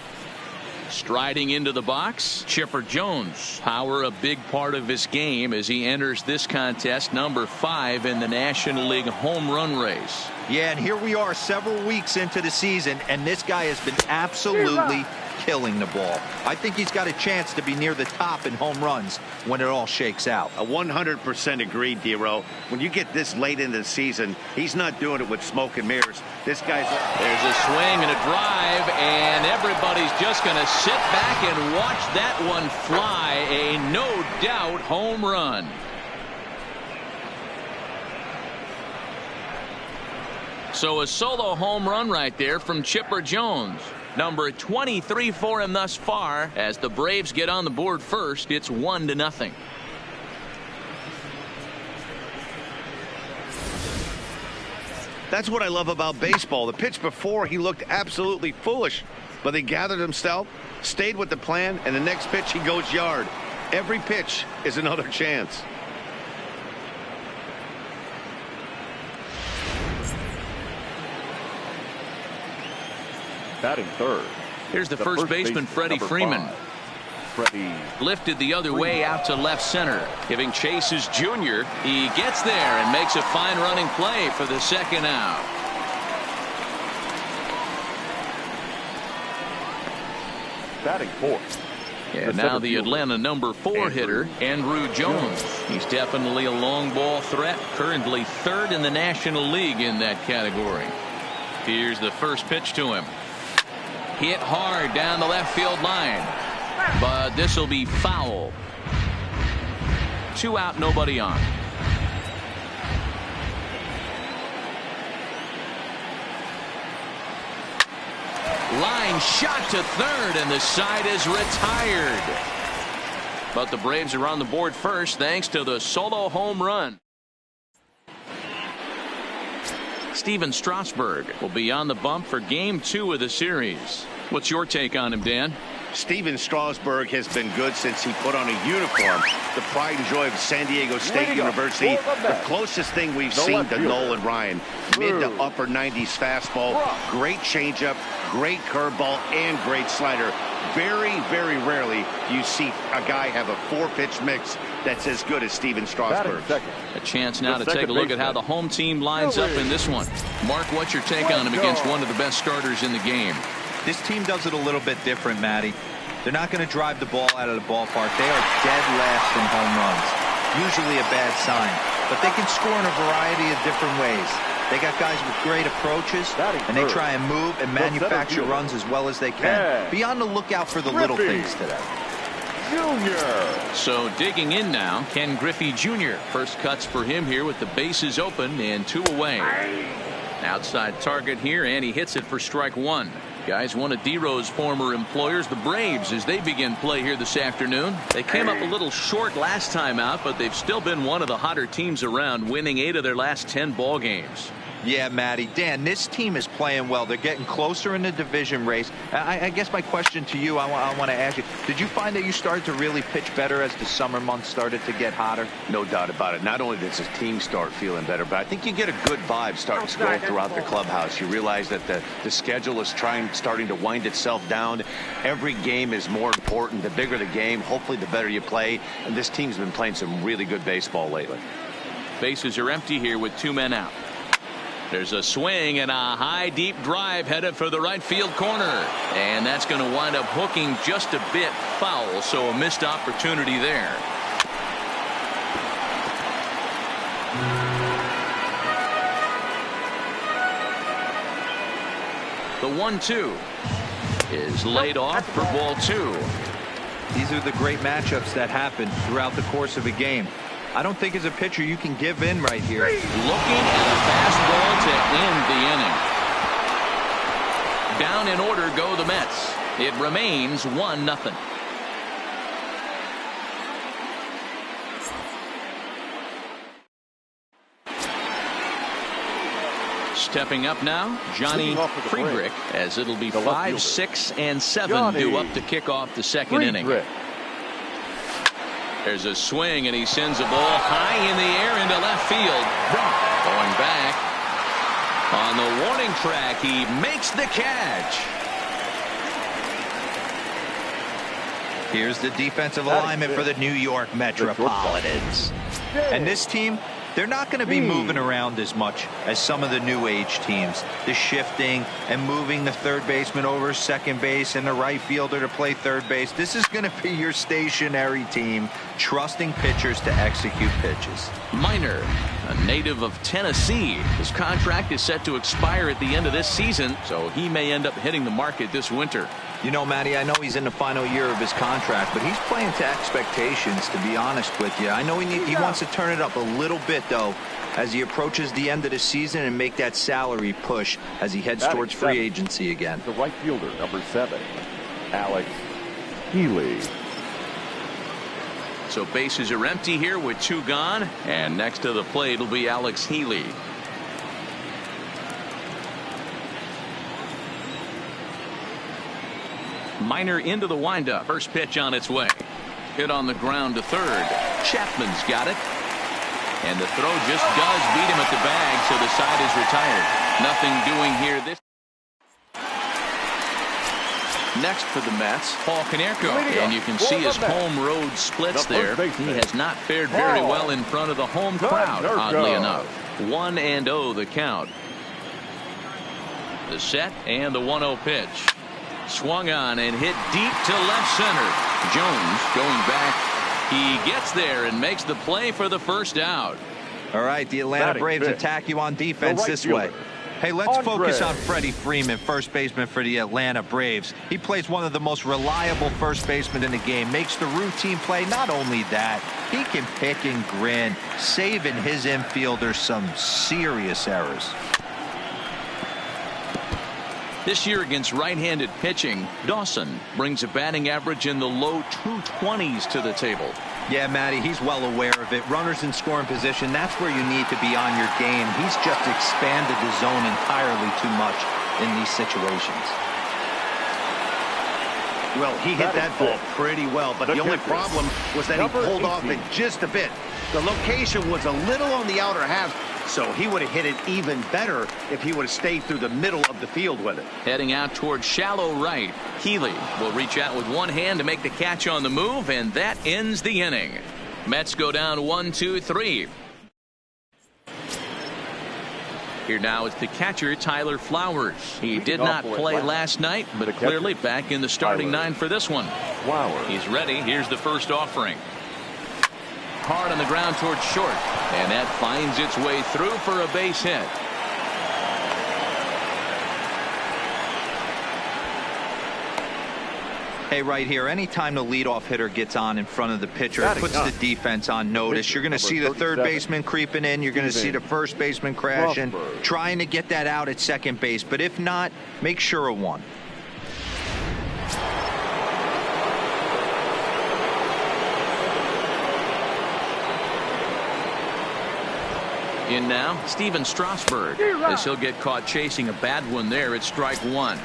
Striding into the box, Chipper Jones. Power a big part of his game as he enters this contest, number 5 in the National League home run race. Yeah, and here we are several weeks into the season, and this guy has been absolutely killing the ball. I think he's got a chance to be near the top in home runs when it all shakes out. 100% agreed, D-Row. When you get this late into the season, he's not doing it with smoke and mirrors. This guy's... There's a swing and a drive, and everybody's just going to sit back and watch that one fly. A no-doubt home run. So a solo home run right there from Chipper Jones. Number 23 for him thus far. As the Braves get on the board first, it's 1-0. That's what I love about baseball. The pitch before, he looked absolutely foolish, but he gathered himself, stayed with the plan, and the next pitch he goes yard. Every pitch is another chance. Batting third. Here's the first baseman, Freddy Freeman. Freddy. Lifted the other way out to left center. Giving chase is Jr. He gets there and makes a fine running play for the second out. Batting fourth. And now the Atlanta number 4 hitter, Andrew Jones. He's definitely a long ball threat. Currently 3rd in the National League in that category. Here's the first pitch to him. Hit hard down the left field line, but this will be foul. 2 out, nobody on. Line shot to third, and the side is retired. But the Braves are on the board first thanks to the solo home run. Steven Strasburg will be on the bump for game 2 of the series. What's your take on him, Dan? Steven Strasburg has been good since he put on a uniform. The pride and joy of San Diego State University. The closest thing we've seen to Nolan Ryan. Mid to upper 90s fastball. Great changeup, great curveball, and great slider. Very, very rarely do you see a guy have a 4-pitch mix that's as good as Steven Strasburg. A chance now to take a look at how the home team lines up in this one. Mark, what's your take on him against one of the best starters in the game? This team does it a little bit different, Matty. They're not going to drive the ball out of the ballpark. They are dead last in home runs. Usually a bad sign. But they can score in a variety of different ways. They got guys with great approaches, and they try and move and manufacture runs as well as they can. Be on the lookout for the little things today. Jr. So digging in now, Ken Griffey Jr. First cuts for him here with the bases open and 2 away. Outside target here, and he hits it for strike 1. Guys, one of D-Row's former employers, the Braves, as they begin play here this afternoon. They came up a little short last time out, but they've still been one of the hotter teams around, winning 8 of their last 10 ball games. Yeah, Matty. Dan, this team is playing well. They're getting closer in the division race. I guess my question to you, I want to ask you, did you find that you started to really pitch better as the summer months started to get hotter? No doubt about it. Not only does the team start feeling better, but I think you get a good vibe starting to go throughout the clubhouse. You realize that the schedule is starting to wind itself down. Every game is more important. The bigger the game, hopefully the better you play. And this team's been playing some really good baseball lately. Bases are empty here with 2 men out. There's a swing and a high deep drive headed for the right field corner, and that's going to wind up hooking just a bit foul, so a missed opportunity there. The 1-2 is laid off for ball 2. These are the great matchups that happen throughout the course of a game. I don't think as a pitcher you can give in right here. Looking at a fastball to end the inning. Down in order go the Mets. It remains 1-0. Stepping up now, Johnny Friedrich, as it'll be 5, 6, and 7 due up to kick off the second inning. There's a swing, and he sends a ball high in the air into left field. Going back on the warning track, he makes the catch. Here's the defensive alignment for the New York Metropolitans. And this team, they're not going to be moving around as much as some of the new age teams. The shifting and moving the third baseman over second base and the right fielder to play third base. This is going to be your stationary team, trusting pitchers to execute pitches. Minor, a native of Tennessee. His contract is set to expire at the end of this season, so he may end up hitting the market this winter. You know, Matty, I know he's in the final year of his contract, but he's playing to expectations, to be honest with you. I know he wants to turn it up a little bit, though, as he approaches the end of the season and make that salary push as he heads towards free agency again. The right fielder, number 7, Alex Healey. So bases are empty here with 2 gone, and next to the plate will be Alex Healey. Minor into the windup. First pitch on its way. Hit on the ground to third. Chapman's got it. And the throw just does beat him at the bag, so the side is retired. Nothing doing here this. Next for the Mets, Paul Konerko. And you can see his home road splits there. He has not fared very well in front of the home crowd, oddly enough. 1-0 the count. The set and the 1-0 pitch. Swung on and hit deep to left center. Jones going back. He gets there and makes the play for the first out. All right, the Atlanta Braves attack you on defense this way. Hey, let's focus on Freddy Freeman, first baseman for the Atlanta Braves. He plays one of the most reliable first basemen in the game, makes the routine play. Not only that, he can pick and grin, saving his infielders some serious errors. This year against right-handed pitching, Dawson brings a batting average in the low 220s to the table. Yeah, Matty, he's well aware of it. Runners in scoring position, that's where you need to be on your game. He's just expanded the zone entirely too much in these situations. Well, he hit that ball pretty well, but the only problem was that he pulled off it just a bit. The location was a little on the outer half, so he would have hit it even better if he would have stayed through the middle of the field with it. Heading out towards shallow right. Healey will reach out with one hand to make the catch on the move, and that ends the inning. Mets go down 1-2-3. Here now is the catcher, Tyler Flowers. He did not play last night, but clearly back in the starting 9 for this one. He's ready. Here's the first offering. Hard on the ground towards short, and that finds its way through for a base hit. Hey, right here, anytime the leadoff hitter gets on in front of the pitcher, it puts the defense on notice. You're going to see the third baseman creeping in. You're going to see the first baseman crashing, trying to get that out at second base. But if not, make sure of one. In now, Steven Strasburg, as he'll get caught chasing a bad one there at strike one.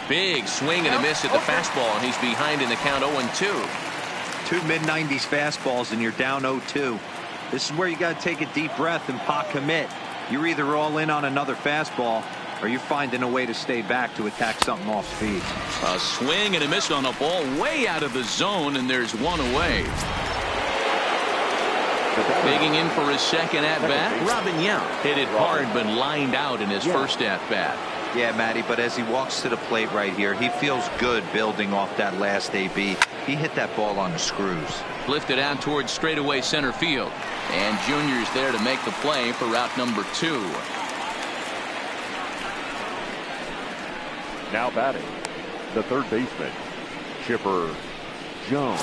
Big swing and a miss at the fastball, and he's behind in the count 0-2. Two mid-90s fastballs and you're down 0-2. This is where you got to take a deep breath and pot commit. You're either all in on another fastball or you're finding a way to stay back to attack something off speed. A swing and a miss on a ball way out of the zone, and there's one away. Digging in for his second at-bat, Robin Yount hit it hard but lined out in his first at-bat. Yeah, Matty, but as he walks to the plate right here, he feels good building off that last AB. He hit that ball on the screws. Lifted out towards straightaway center field. And Junior's there to make the play for route number 2. Now batting, the third baseman, Chipper Jones.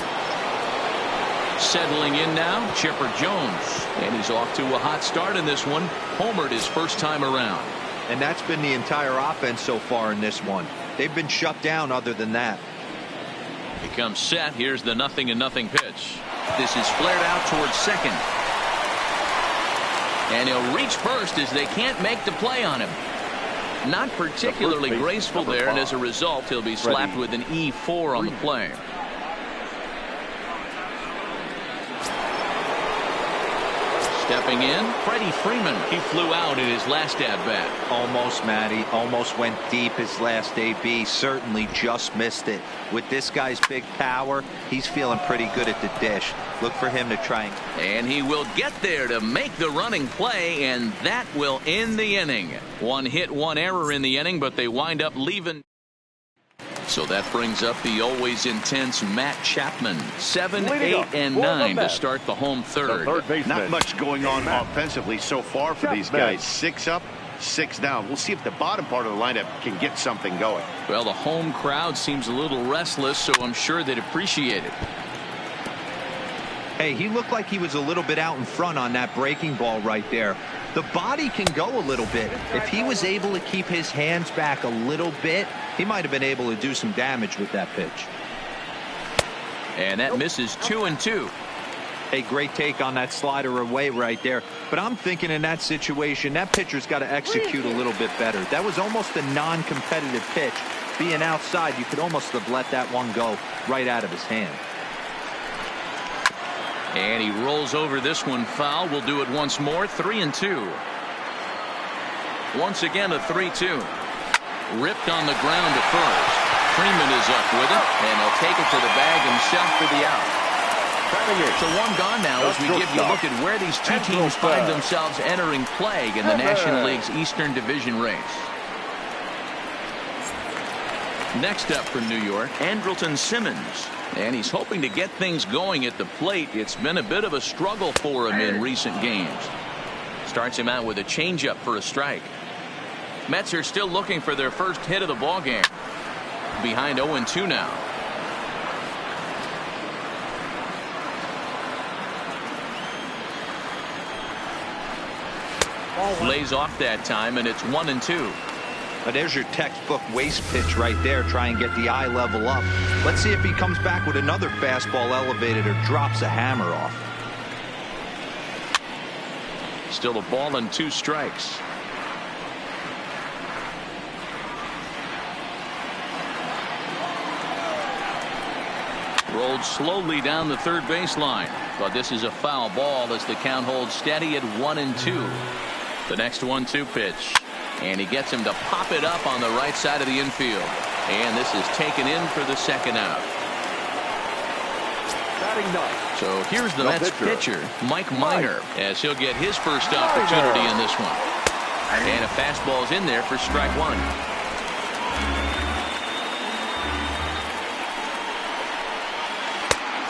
Settling in now, Chipper Jones. And he's off to a hot start in this one. Homered his first time around. And that's been the entire offense so far in this one. They've been shut down other than that. He comes set. Here's the 0-0 pitch. This is flared out towards second. And he'll reach first as they can't make the play on him. Not particularly graceful there, and as a result, he'll be slapped with an E4 on the play. Stepping in, Freddy Freeman. He flew out in his last at-bat. Almost, Matty. Almost went deep his last AB. Certainly just missed it. With this guy's big power, he's feeling pretty good at the dish. Look for him to try. And he will get there to make the running play, and that will end the inning. One hit, one error in the inning, but they wind up leaving. So that brings up the always intense Matt Chapman. 7, 8, and 9 to start the home third. Not much going on offensively so far for these guys. 6 up, 6 down. We'll see if the bottom part of the lineup can get something going. Well, the home crowd seems a little restless, so I'm sure they'd appreciate it. Hey, he looked like he was a little bit out in front on that breaking ball right there. The body can go a little bit. If he was able to keep his hands back a little bit, he might have been able to do some damage with that pitch. And that misses 2-2. A great take on that slider away right there. But I'm thinking in that situation, that pitcher's got to execute a little bit better. That was almost a non-competitive pitch. Being outside, you could almost have let that one go right out of his hand. And he rolls over this one foul. We'll do it once more. 3-2. Once again a 3-2. Ripped on the ground to first. Freeman is up with it, and he'll take it to the bag himself for the out. So one gone now as we give you a look at where these two teams find themselves entering play in the National League's Eastern Division race. Next up from New York, Andrelton Simmons. And he's hoping to get things going at the plate. It's been a bit of a struggle for him in recent games. Starts him out with a changeup for a strike. Mets are still looking for their first hit of the ballgame. Behind 0-2 now. Lays off that time, and it's 1-2. But there's your textbook waste pitch right there. Try and get the eye level up. Let's see if he comes back with another fastball elevated or drops a hammer off. Still a ball and 2 strikes. Rolled slowly down the third baseline. But this is a foul ball as the count holds steady at 1-2. The next 1-2 pitch. And he gets him to pop it up on the right side of the infield. And this is taken in for the second out. So here's the Mets pitcher, Mike Minor, as he'll get his first opportunity in this one. And a fastball's in there for strike one.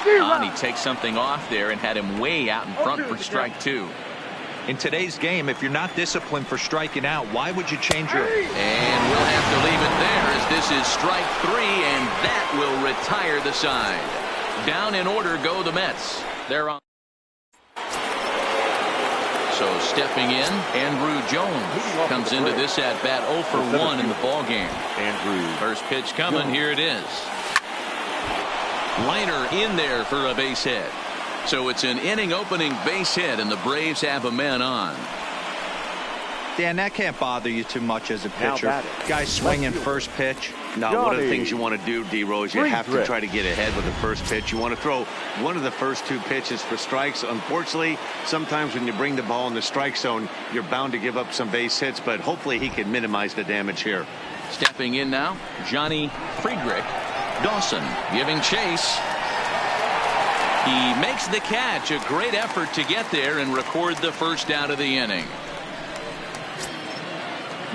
And he takes something off there and had him way out in front for strike two. In today's game, if you're not disciplined for striking out, why would you change your... And we'll have to leave it there as this is strike three, and that will retire the side. Down in order go the Mets. They're on. So stepping in, Andrew Jones comes into this at bat 0 for 1 in the ball game. First pitch coming. Here it is. Liner in there for a base hit. So it's an inning opening base hit, and the Braves have a man on. Dan, that can't bother you too much as a pitcher. Guy swinging first pitch. No, one of the things you want to do, D-Rose, you have to try to get ahead with the first pitch. You want to throw one of the first 2 pitches for strikes. Unfortunately, sometimes when you bring the ball in the strike zone, you're bound to give up some base hits, but hopefully he can minimize the damage here. Stepping in now, Johnny Friedrich. Dawson giving chase. He makes the catch. A great effort to get there and record the first out of the inning.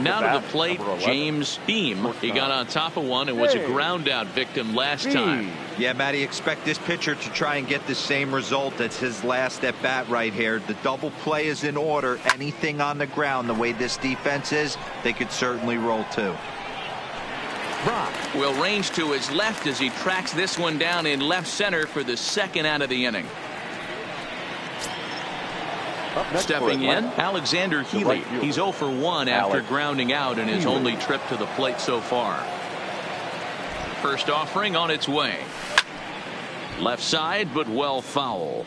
Now to the plate, James Beam. He got on top of one and was a ground out victim last time. Yeah, Matty, expect this pitcher to try and get the same result as his last at bat right here. The double play is in order. Anything on the ground, the way this defense is, they could certainly roll too. Brock will range to his left as he tracks this one down in left center for the second out of the inning. Stepping in, Alexander Healey. He's 0 for 1 after grounding out in his only trip to the plate so far. First offering on its way. Left side, but well foul.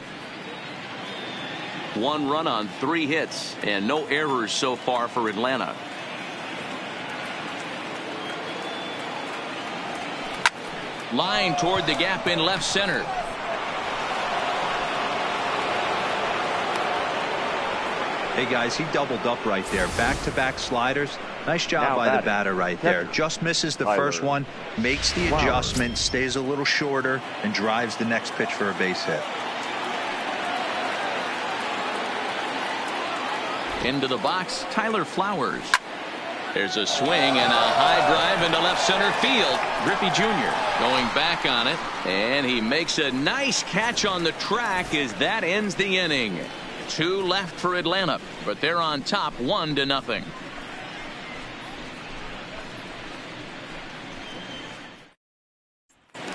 1 run on 3 hits and no errors so far for Atlanta. Line toward the gap in left center. Hey guys, he doubled up right there. Back-to-back sliders. Nice job by the batter right there. Just misses the first one, makes the adjustment, stays a little shorter, and drives the next pitch for a base hit. Into the box, Tyler Flowers. There's a swing and a high drive into left center field. Griffey Jr. going back on it, and he makes a nice catch on the track as that ends the inning. 2 left for Atlanta, but they're on top 1-0.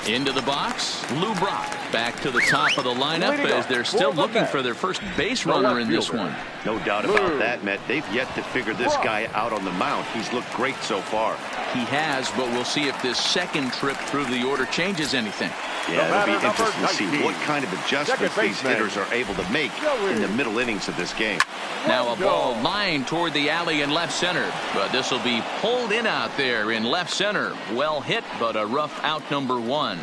Into the box, Lou Brock back to the top of the lineup as they're still looking for their first base runner in this one. No doubt about that, Matt. They've yet to figure this guy out on the mound. He's looked great so far. He has, but we'll see if this second trip through the order changes anything. Yeah, it'll be interesting to see what kind of adjustments these hitters are able to make in the middle innings of this game. Now a ball lined toward the alley in left center, but this will be pulled in out there in left center. Well hit, but a rough out number 1.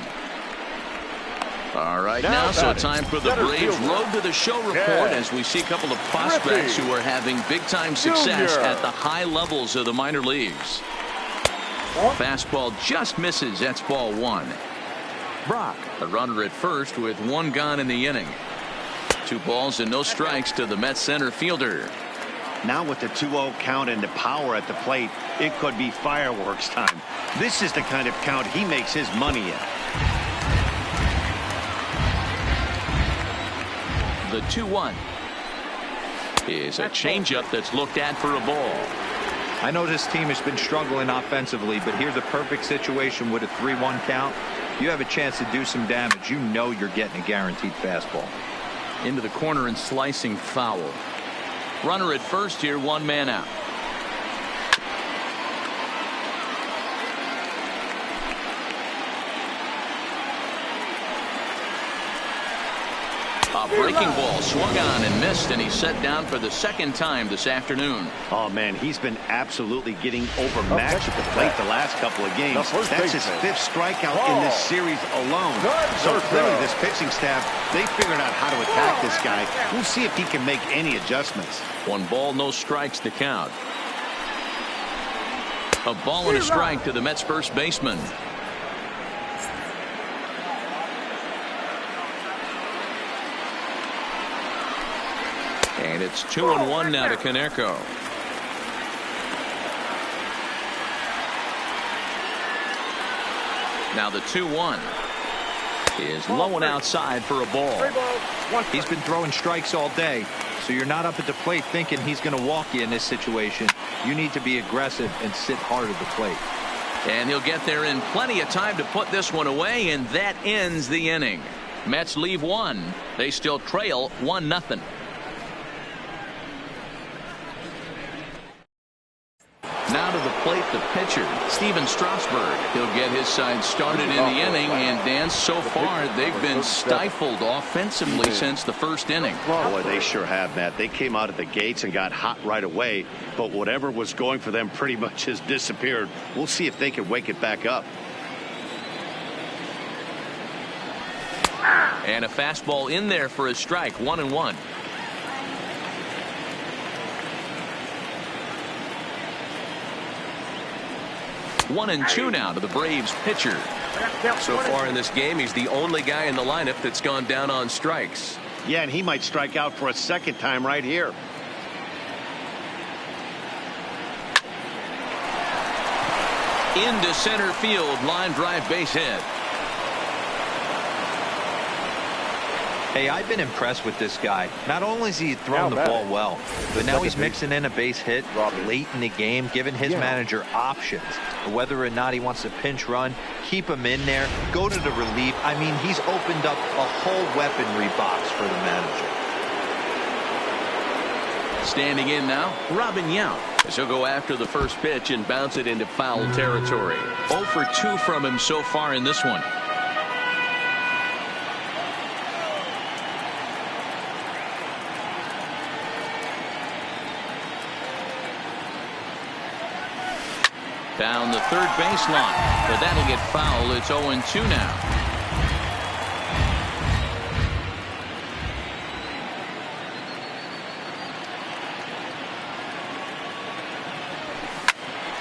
All right, now so time for the Braves Road to the Show report as we see a couple of prospects who are having big-time success at the high levels of the minor leagues. Fastball just misses. That's ball 1. Brock, the runner at first with 1 gone in the inning. 2 balls and no strikes to the Mets center fielder. Now with the 2-0 count and the power at the plate, it could be fireworks time. This is the kind of count he makes his money in. The 2-1 is a changeup that's looked at for a ball. I know this team has been struggling offensively, but here's a perfect situation with a 3-1 count. You have a chance to do some damage. You know you're getting a guaranteed fastball. Into the corner and slicing foul. Runner at first here, 1 man out. A breaking ball swung on and missed, and he's set down for the second time this afternoon. Oh man, he's been absolutely getting overmatched at the plate the last couple of games. That's his 5th strikeout in this series alone. So clearly this pitching staff, they figured out how to attack this guy. We'll see if he can make any adjustments. 1 ball, no strikes to count. A ball and a strike to the Mets first baseman. And it's 2-1 now to Canerco. Now the 2-1 is low and outside for a ball. He's been throwing strikes all day, so you're not up at the plate thinking he's going to walk you in this situation. You need to be aggressive and sit hard at the plate. And he'll get there in plenty of time to put this one away, and that ends the inning. Mets leave 1. They still trail 1-0. Now to the plate, the pitcher, Steven Strasburg. He'll get his side started in the inning, and Dan, so far they've been stifled offensively since the first inning. Boy, they sure have, Matt. They came out of the gates and got hot right away, but whatever was going for them pretty much has disappeared. We'll see if they can wake it back up. And a fastball in there for a strike, 1-1. One and two now to the Braves pitcher. So far in this game, he's the only guy in the lineup that's gone down on strikes. Yeah, and he might strike out for a second time right here. Into center field, line drive, base hit. Hey, I've been impressed with this guy. Not only has he thrown the ball well, but now he's mixing in a base hit late in the game, giving his manager options. Whether or not he wants to pinch run, keep him in there, go to the relief. I mean, he's opened up a whole weaponry box for the manager. Standing in now, Robin Yount. He'll go after the first pitch and bounce it into foul territory. 0 for 2 from him so far in this one. Down the third baseline, but that'll get foul. It's 0-2 now.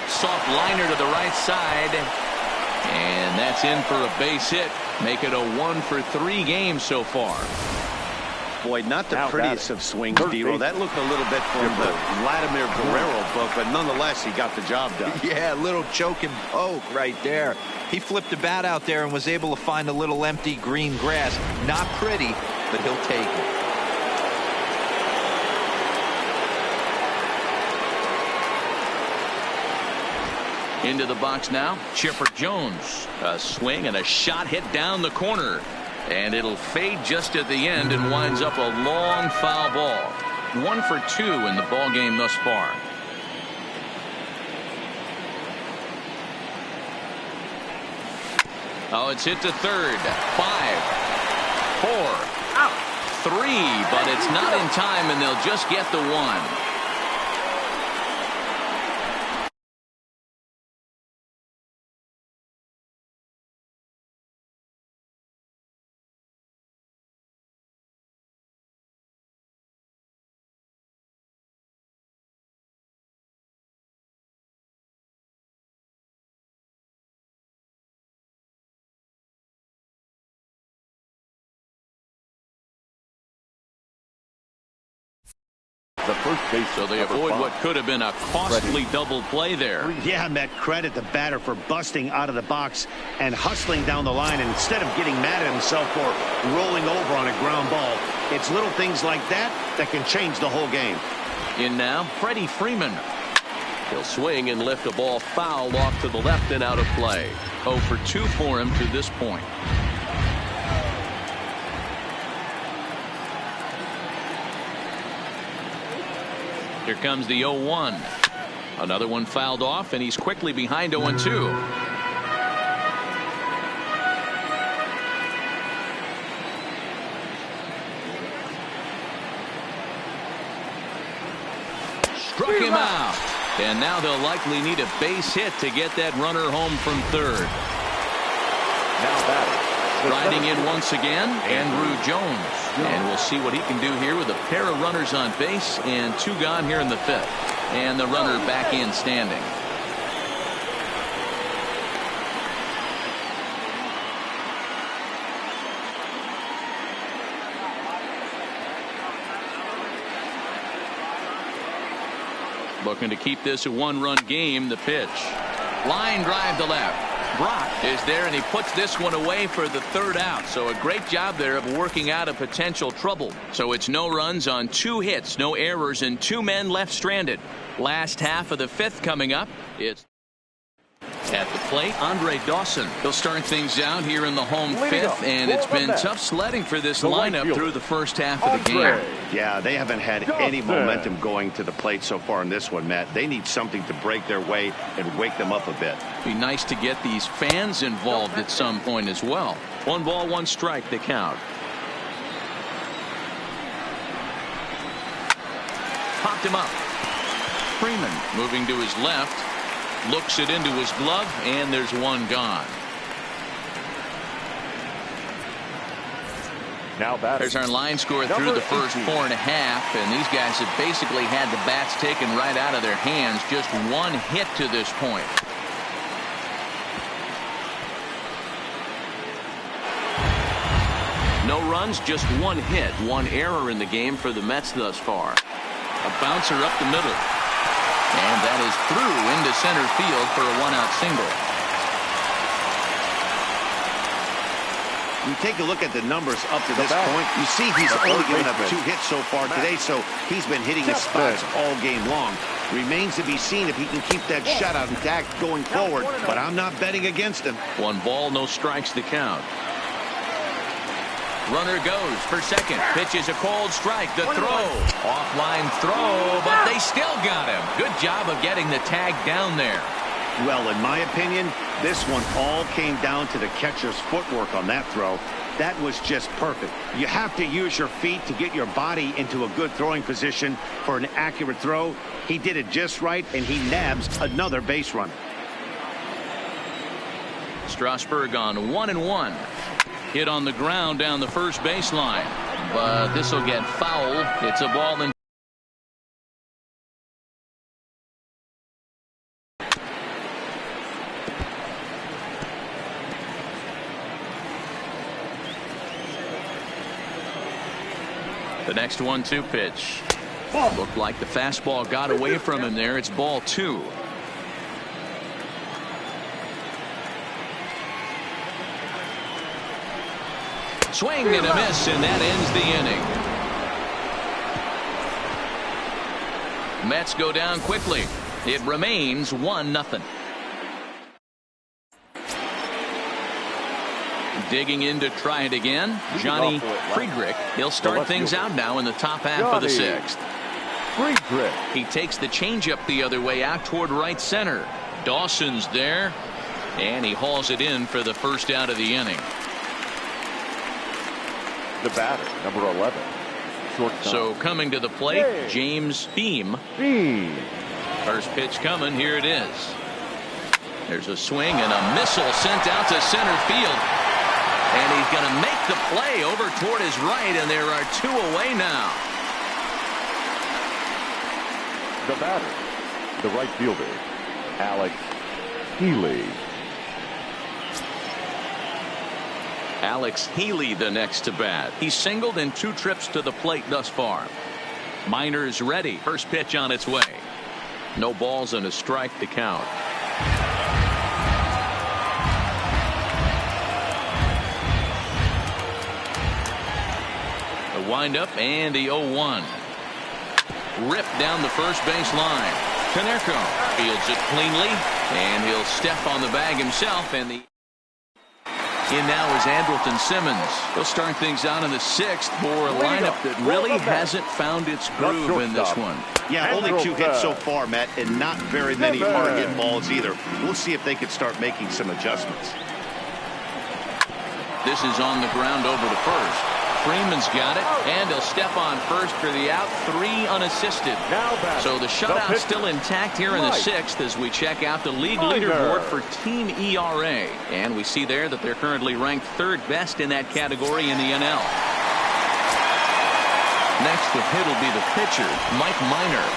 Soft liner to the right side, and that's in for a base hit. Make it a 1 for 3 game so far. Boy, not the prettiest of swings, D-Roll. That looked a little bit from the Vladimir Guerrero book, but nonetheless, he got the job done. Yeah, a little choke and poke right there. He flipped the bat out there and was able to find a little empty green grass. Not pretty, but he'll take it. Into the box now, Chipper Jones. A swing and a shot hit down the corner. And it'll fade just at the end and winds up a long foul ball. 1 for 2 in the ball game thus far. Oh, it's hit to third. 5, 4, 3, but it's not in time, and they'll just get the 1. The first base, so they avoid what could have been a costly double play there. Yeah, Matt, credit the batter for busting out of the box and hustling down the line, and instead of getting mad at himself for rolling over on a ground ball. It's little things like that that can change the whole game. In now, Freddy Freeman. He'll swing and lift a ball foul off to the left and out of play. 0 for 2 for him to this point. Here comes the 0-1. Another one fouled off, and he's quickly behind 0-2. Struck him out. And now they'll likely need a base hit to get that runner home from third. Now batting. Riding in once again, Andrew Jones. And we'll see what he can do here with a pair of runners on base and 2 gone here in the 5th. And the runner back in standing. Looking to keep this a 1-run game. The pitch. Line drive to left. Brock is there, and he puts this one away for the 3rd out. So a great job there of working out a potential trouble. So it's no runs on 2 hits, no errors, and 2 men left stranded. Last half of the 5th coming up. At the plate, Dawson. He'll start things out here in the home fifth, and it's been tough sledding for this lineup through the first half of the game. Yeah, they haven't had any momentum going to the plate so far in this one, Matt. They need something to break their way and wake them up a bit. Be nice to get these fans involved at some point as well. 1 ball, 1 strike, the count. Popped him up. Freeman moving to his left. Looks it into his glove, and there's 1 gone. Now there's our line score through the first 4.5, and these guys have basically had the bats taken right out of their hands. Just 1 hit to this point. No runs, just 1 hit. 1 error in the game for the Mets thus far. A bouncer up the middle. And that is through into center field for a 1-out single. You take a look at the numbers up to this point. You see he's only given up 2 hits so far today, so he's been hitting his spots all game long. Remains to be seen if he can keep that shutout intact going forward, but I'm not betting against him. 1 ball, no strikes, the count. Runner goes for second. Pitches a cold strike. The throw. Offline throw, but they still got him. Good job of getting the tag down there. Well, in my opinion, this one all came down to the catcher's footwork on that throw. That was just perfect. You have to use your feet to get your body into a good throwing position for an accurate throw. He did it just right, and he nabs another base runner. Strasburg on 1-1. Hit on the ground down the first baseline, but this will get foul. It's a ball in. The next 1-2 pitch. Looked like the fastball got away from him there. It's ball 2. Swing and a miss, and that ends the inning. Mets go down quickly. It remains 1-0. Digging in to try it again, Johnny Friedrich. He'll start things out now in the top half of the 6th. He takes the changeup the other way out toward right center. Dawson's there, and he hauls it in for the first out of the inning. The batter, number 11. Shortstop. So coming to the plate, James Beam. First pitch coming. Here it is. There's a swing and a missile sent out to center field. And he's going to make the play over toward his right, and there are 2 away now. The batter, the right fielder, Healey. Alex Healey the next to bat. He's singled in 2 trips to the plate thus far. Minor's ready. First pitch on its way. No balls and a strike to count. The windup and the 0-1. Ripped down the first base line. Canerco fields it cleanly, and he'll step on the bag himself, and the in now is Andrelton Simmons. He'll start things out in the 6th for a lineup that really hasn't found its groove in this one. Yeah, only 2 hits so far, Matt, and not very many hard hit balls either. We'll see if they can start making some adjustments. This is on the ground over to first. Freeman's got it, and he'll step on first for the out. 3 unassisted. So the shutout still intact here in the 6th as we check out the league leaderboard for team ERA. And we see there that they're currently ranked 3rd best in that category in the NL. Next to hit will be the pitcher, Mike Minor.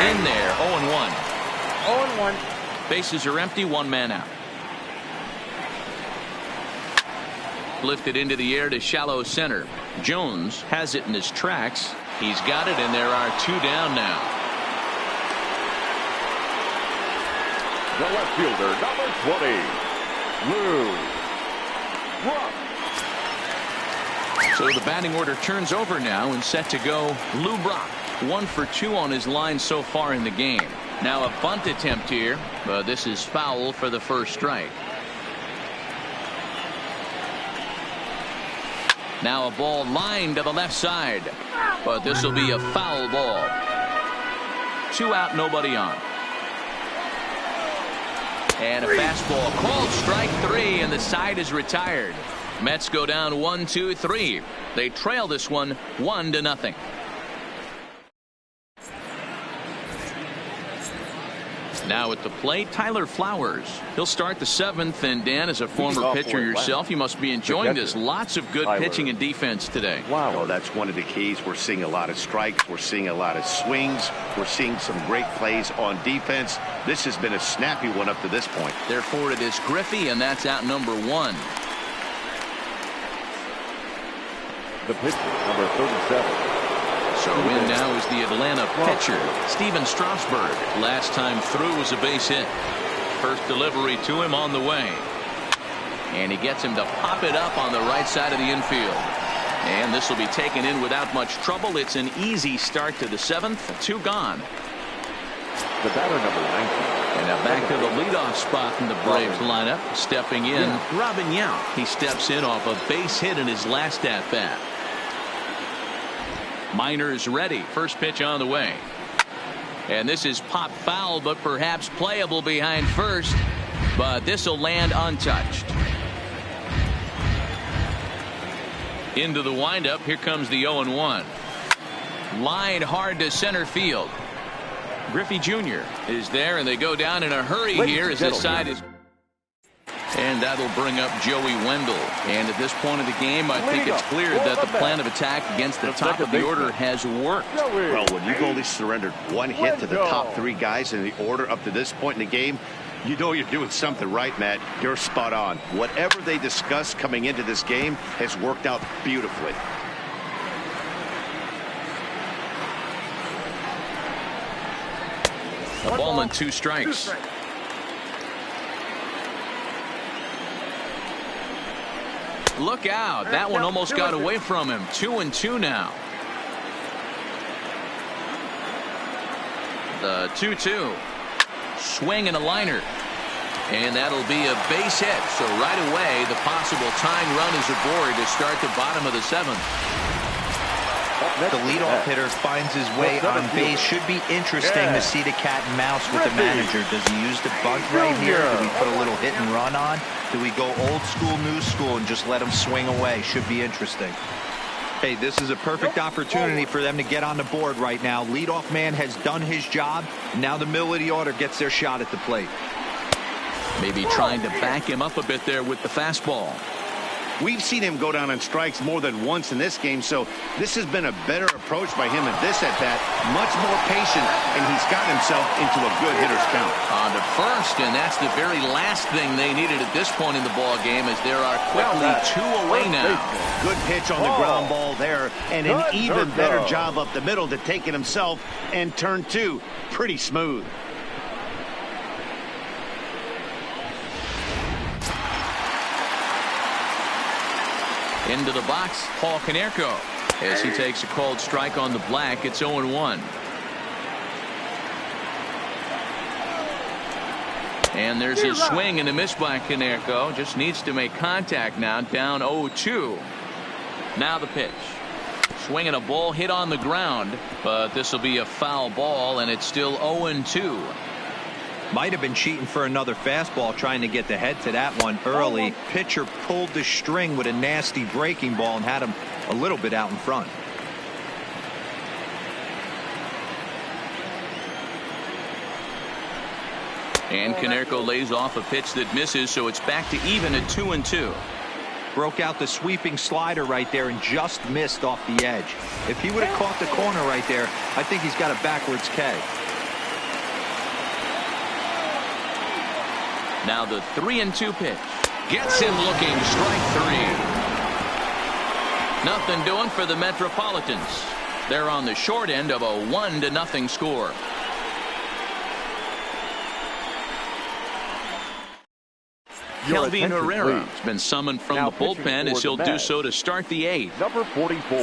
In there, 0-1. 0-1. Bases are empty, 1 man out. Lifted into the air to shallow center. Jones has it in his tracks. He's got it, and there are 2 down now. The left fielder, number 20, Lou Brock. So the batting order turns over now and set to go. Lou Brock, 1 for 2 on his line so far in the game. Now a bunt attempt here, but this is foul for the first strike. Now a ball lined to the left side, but this will be a foul ball. 2 out, nobody on. And a fastball called strike 3, and the side is retired. Mets go down 1-2-3. They trail this one 1-0. Now at the plate, Tyler Flowers. He'll start the 7th, and Dan, as a former pitcher yourself, you must be enjoying this. Lots of good pitching and defense today. Wow, well, that's one of the keys. We're seeing a lot of strikes. We're seeing a lot of swings. We're seeing some great plays on defense. This has been a snappy one up to this point. Therefore, it is Griffey, and that's out number 1. The pitcher, number 37. So in now is the Atlanta pitcher, Steven Strasburg. Last time through was a base hit. First delivery to him on the way. And he gets him to pop it up on the right side of the infield. And this will be taken in without much trouble. It's an easy start to the 7th. 2 gone. The batter, number 19. And now back to the leadoff spot in the Braves lineup. Stepping in, Robin Yount. He steps in off a base hit in his last at-bat. Miners ready. First pitch on the way. And this is pop foul, but perhaps playable behind first. But this will land untouched. Into the windup. Here comes the 0-1. Line hard to center field. Griffey Jr. is there, and they go down in a hurry here as the side is. And that'll bring up Joey Wendell. And at this point of the game, I think it's clear that the plan of attack against the top of the order has worked. Well, when you've only surrendered 1 hit to the top 3 guys in the order up to this point in the game, you know you're doing something right, Matt. You're spot on. Whatever they discussed coming into this game has worked out beautifully. A ball and 2 strikes. Look out. That one almost got away from him. 2-2 now. The 2-2. Swing and a liner. And that'll be a base hit. So right away, the possible tying run is aboard to start the bottom of the 7th. The leadoff hitter finds his way on base. Should be interesting to see the cat and mouse with the manager. Does he use the bunt right here? Do we put a little hit and run on? Do we go old school, new school, and just let him swing away? Should be interesting. Hey, this is a perfect opportunity for them to get on the board right now. Leadoff man has done his job. Now the middle of the order gets their shot at the plate. Maybe trying to back him up a bit there with the fastball. We've seen him go down on strikes more than once in this game, so this has been a better approach by him at this at-bat. Much more patient, and he's gotten himself into a good hitter's count. On to first, and that's the very last thing they needed at this point in the ball game, as there are quickly 2 away now. Good pitch on the ground ball there, and an even better job up the middle to take it himself, and turn 2. Pretty smooth. Into the box, Paul Konerko, as he takes a called strike on the black. It's 0-1. And there's a swing and a miss by Konerko. Just needs to make contact now. Down 0-2. Now the pitch. Swing and a ball hit on the ground, but this will be a foul ball, and it's still 0-2. Might have been cheating for another fastball, trying to get the head to that one early. Pitcher pulled the string with a nasty breaking ball and had him a little bit out in front. And Konerko lays off a pitch that misses, so it's back to even at 2-2. Broke out the sweeping slider right there and just missed off the edge. If he would have caught the corner right there, I think he's got a backwards K. Now the 3-2 pitch. Gets him looking. Strike 3. Nothing doing for the Metropolitans. They're on the short end of a 1-0 score. Kelvin Herrera has been summoned from the bullpen, as he'll do so to start the 8th. Number 44.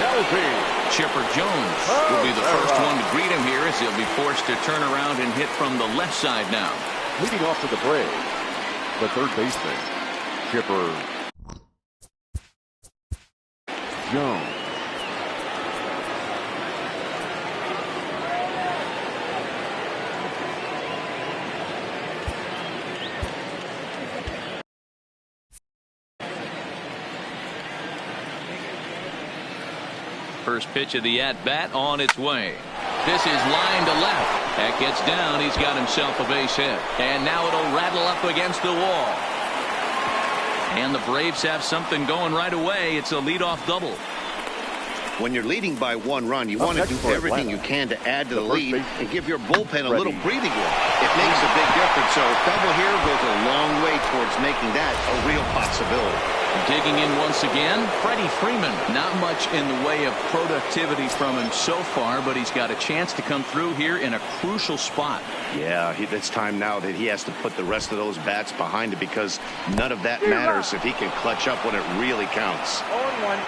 Healey. Chipper Jones will be the first one to greet him here as he'll be forced to turn around and hit from the left side now. Leading off to the Braves, the third baseman, Chipper Jones. First pitch of the at-bat on its way. This is line to left. That gets down. He's got himself a base hit. And now it'll rattle up against the wall. And the Braves have something going right away. It's a leadoff double. When you're leading by 1 run, you want to do everything you can to add to the lead and give your bullpen a little breathing room. It makes a big difference. So a double here goes a long way towards making that a real possibility. Digging in once again, Freddy Freeman. Not much in the way of productivity from him so far, but he's got a chance to come through here in a crucial spot. Yeah, it's time now that he has to put the rest of those bats behind it, because none of that matters if he can clutch up when it really counts. 0-1.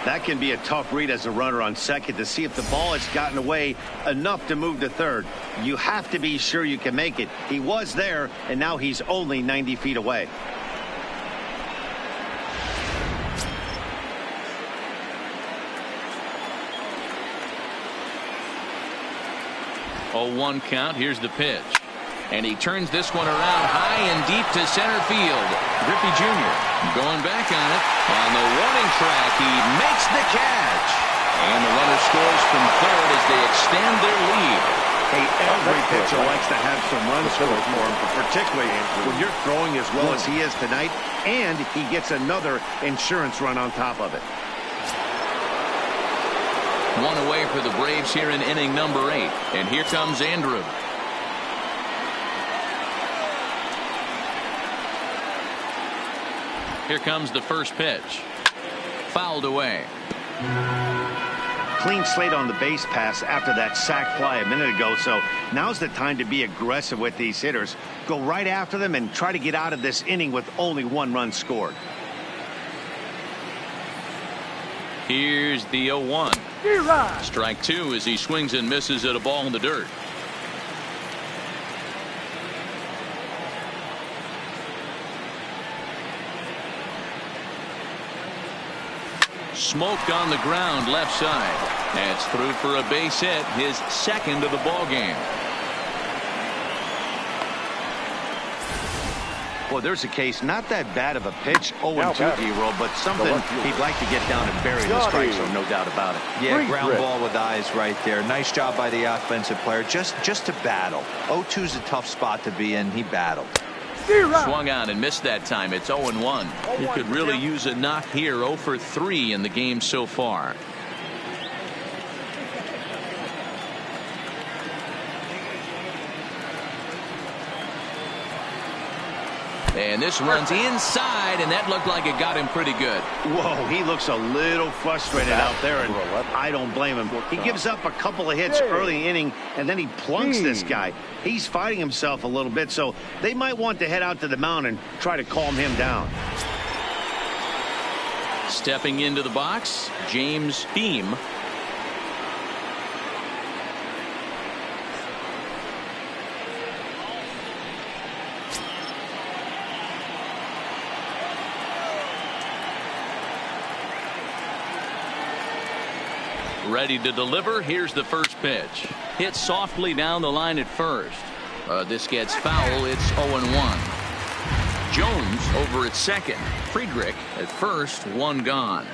That can be a tough read as a runner on second to see if the ball has gotten away enough to move to third. You have to be sure you can make it. He was there, and now he's only 90 feet away. Oh, 1 count. Here's the pitch. And he turns this one around high and deep to center field. Griffey Jr. going back on it. On the warning track, he makes the catch. And the runner scores from third as they extend their lead. Hey, every pitcher likes to have some runs scored for him, but particularly when you're throwing as well as he is tonight, and he gets another insurance run on top of it. 1 away for the Braves here in inning number 8. And here comes Andrew. Here comes the first pitch. Fouled away. Clean slate on the base pass after that sac fly a minute ago, so now's the time to be aggressive with these hitters. Go right after them and try to get out of this inning with only 1 run scored. Here's the 0-1. Strike 2 as he swings and misses at a ball in the dirt. Smoke on the ground left side. That's through for a base hit, his second of the ball game. Well, there's a case, not that bad of a pitch, 0-2 D-roll, but something he'd like to get down and bury the strike zone, no doubt about it. Yeah, ground ball with eyes right there. Nice job by the offensive player, just to battle. 0-2's a tough spot to be in. He battled. Swung on and missed that time. It's 0-1. He could really use a knock here. 0 for 3 in the game so far. And this runs inside, and that looked like it got him pretty good. Whoa, he looks a little frustrated out there, and I don't blame him. He gives up a couple of hits early in the inning, and then he plunks this guy. He's fighting himself a little bit, so they might want to head out to the mound and try to calm him down. Stepping into the box, James Beam. Ready to deliver. Here's the first pitch. Hit softly down the line at first. This gets foul. It's 0-1. Jones over at second. Friedrich at first. 1 gone.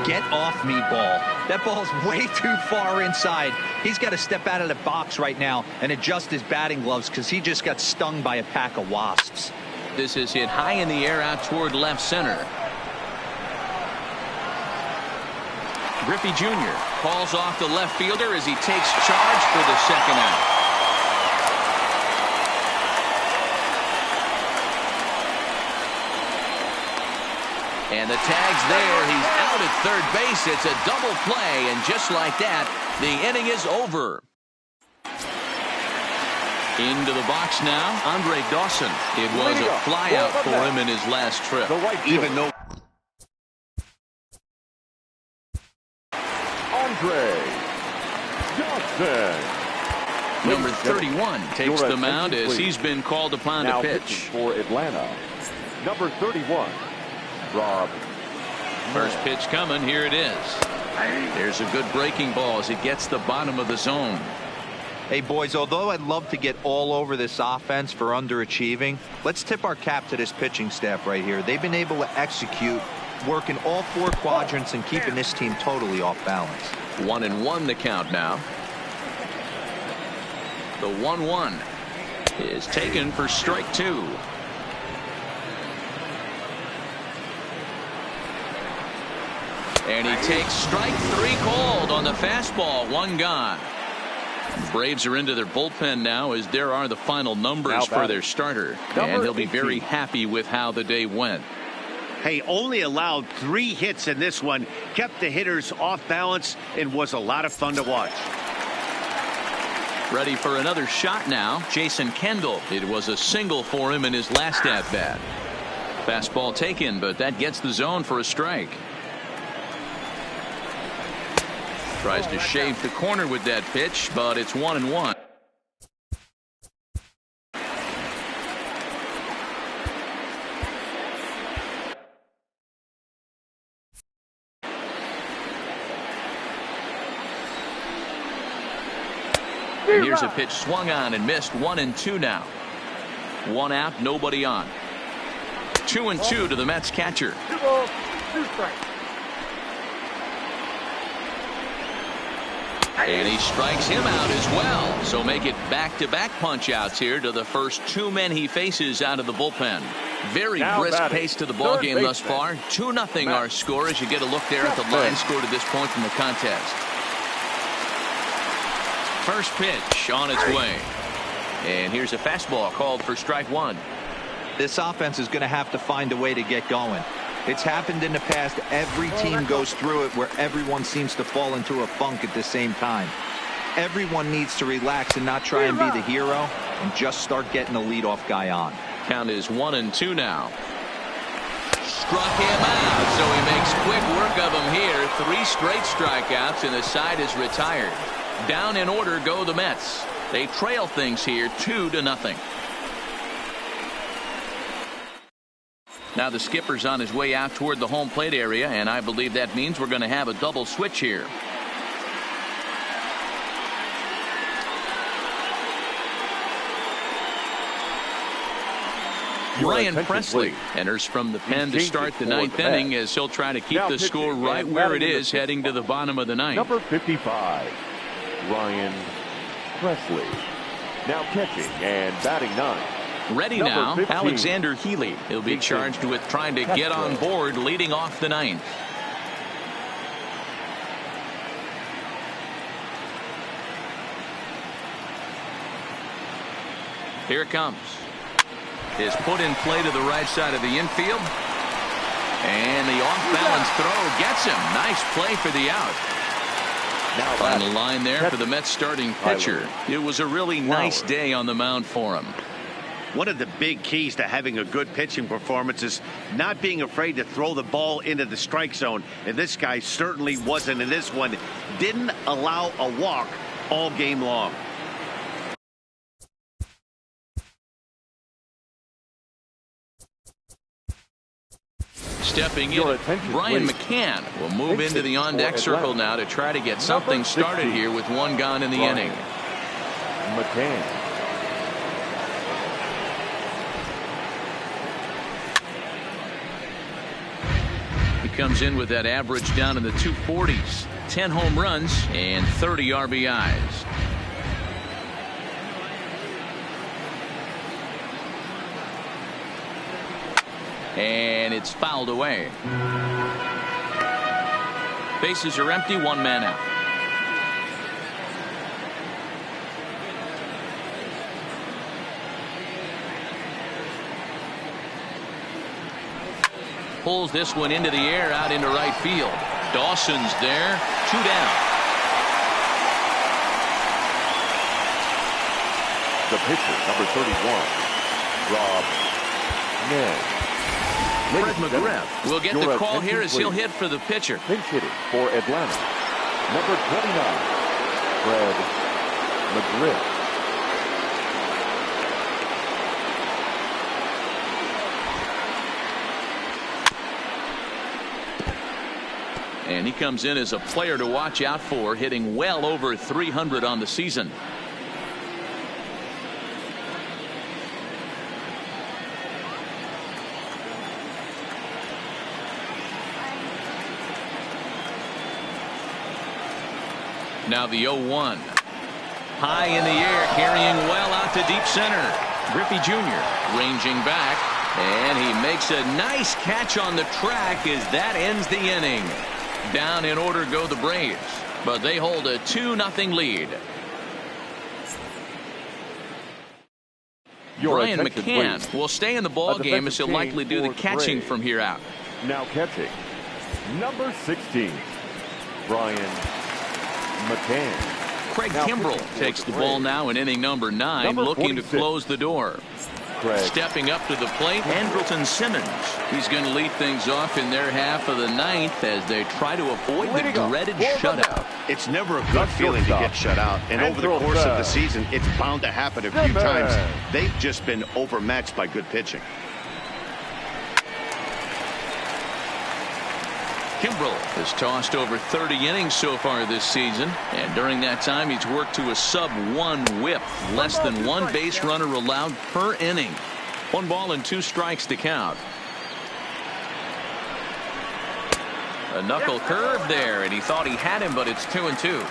Get off me, ball. That ball's way too far inside. He's got to step out of the box right now and adjust his batting gloves because he just got stung by a pack of wasps. This is hit high in the air out toward left center. Griffey Jr. calls off the left fielder as he takes charge for the second out. And the tag's there. He's out at third base. It's a double play, and just like that, the inning is over. Into the box now, Andre Dawson. It was a flyout for him in his last trip. Even though Andre Dawson. Number 31 takes the mound as he's been called upon to pitch. For Atlanta, number 31, Rob. First pitch coming. Here it is. There's a good breaking ball as it gets the bottom of the zone. Hey, boys, although I'd love to get all over this offense for underachieving, let's tip our cap to this pitching staff right here. They've been able to execute, working all four quadrants and keeping this team totally off balance. 1-1 the count now. The 1-1 is taken for strike two. And he takes strike three called on the fastball. One gone. The Braves are into their bullpen now as there are the final numbers for their starter. And he'll be very happy with how the day went. Hey, only allowed 3 hits in this one, kept the hitters off balance, and was a lot of fun to watch. Ready for another shot now, Jason Kendall. It was a single for him in his last at-bat. Fastball taken, but that gets the zone for a strike. Tries to shave the corner with that pitch, but it's 1-1. And here's a pitch swung on and missed. 1-2 now. 1 out, nobody on. 2-2 to the Mets catcher. 2 balls, 2 strikes. And he strikes him out as well. So make it back-to-back punch-outs here to the first 2 men he faces out of the bullpen. Very brisk pace to the ball game thus far. 2-0 our score as you get a look there at the line score to this point in the contest. First pitch on its way. And here's a fastball called for strike one. This offense is going to have to find a way to get going. It's happened in the past. Every team goes through it where everyone seems to fall into a funk at the same time. Everyone needs to relax and not try and be the hero and just start getting the leadoff guy on. Count is 1-2 now. Struck him out, so he makes quick work of him here. 3 straight strikeouts and the side is retired. Down in order go the Mets. They trail things here 2-0. Now the skipper's on his way out toward the home plate area, and I believe that means we're going to have a double switch here. Ryan Presley enters from the pen to start the 9th inning as he'll try to keep the score right where it is heading to the bottom of the 9th. Number 55, Ryan Presley. Now catching and batting 9. Ready now, Alexander Healey. He'll be charged with trying to get on board leading off the 9th. Here it comes. Is put in play to the right side of the infield. And the off-balance throw gets him. Nice play for the out. On the line there for the Mets starting pitcher. It was a really nice day on the mound for him. One of the big keys to having a good pitching performance is not being afraid to throw the ball into the strike zone. And this guy certainly wasn't in this one. Didn't allow a walk all game long. Stepping in, Brian McCann will move into the on-deck circle now to try to get something started here with 1 gone in the inning. McCann. He comes in with that average down in the 240s. 10 home runs and 30 RBIs. And it's fouled away. Bases are empty, 1 man out. Pulls this one into the air out into right field. Dawson's there, 2 down. The pitcher, number 31, Rob Ned. Fred McGriff will get the call here as he'll hit for the pitcher. Pinch hitting for Atlanta, number 29, Fred McGriff. And he comes in as a player to watch out for, hitting well over 300 on the season. Now the 0-1. High in the air, carrying well out to deep center. Griffey Jr. ranging back, and he makes a nice catch on the track as that ends the inning. Down in order go the Braves, but they hold a 2-0 lead. Brian McCann will stay in the ball game as he'll likely do the catching from here out. Now catching, number 16, Brian McCann. Craig Kimbrell takes the ball now in inning number 9, looking to close the door. Stepping up to the plate, Andrelton Simmons. He's going to lead things off in their half of the 9th as they try to avoid the dreaded shutout. It's never a good feeling to get shut out, and over the course of the season, it's bound to happen a few times. They've just been overmatched by good pitching. Kimbrell has tossed over 30 innings so far this season, and during that time he's worked to a sub-1 whip, less than one base runner allowed per inning. 1 ball and 2 strikes to count. A knuckle curve there, and he thought he had him, but it's 2-2.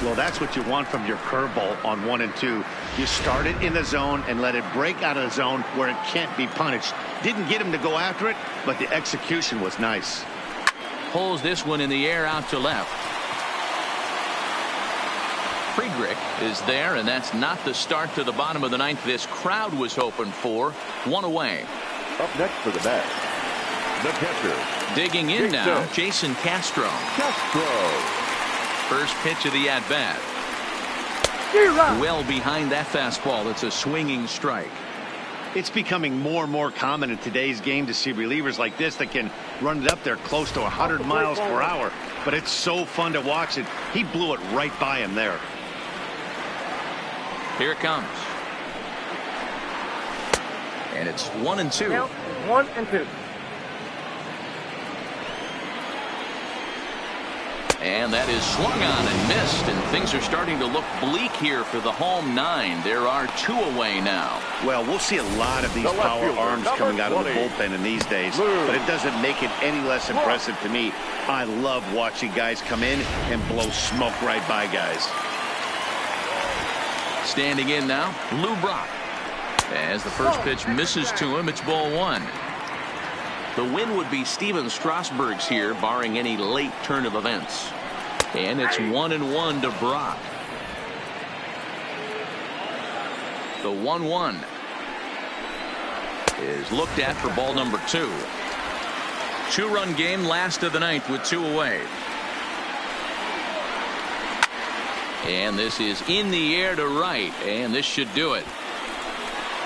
Well, that's what you want from your curveball on 1 and 2. You start it in the zone and let it break out of the zone where it can't be punished. Didn't get him to go after it, but the execution was nice. Pulls this one in the air out to left. Friedrich is there, and that's not the start to the bottom of the 9th this crowd was hoping for. 1 away. Up next for the bat, the catcher. Digging in now, Jason Castro. First pitch of the at-bat. Well behind that fastball. It's a swinging strike. It's becoming more and more common in today's game to see relievers like this that can run it up there close to 100 miles per hour. But it's so fun to watch it. He blew it right by him there. Here it comes. And it's 1-2. Now, 1-2. And that is swung on and missed, and things are starting to look bleak here for the home 9. There are 2 away now. Well, we'll see a lot of these power arms coming out of the bullpen in these days, but it doesn't make it any less impressive to me. I love watching guys come in and blow smoke right by guys. Standing in now, Lou Brock. As the first pitch misses to him, it's ball 1. The win would be Steven Strasburg's here, barring any late turn of events. And it's 1-1 to Brock. The 1-1 is looked at for ball number 2. 2-run game, last of the 9th with 2 away. And this is in the air to right, and this should do it.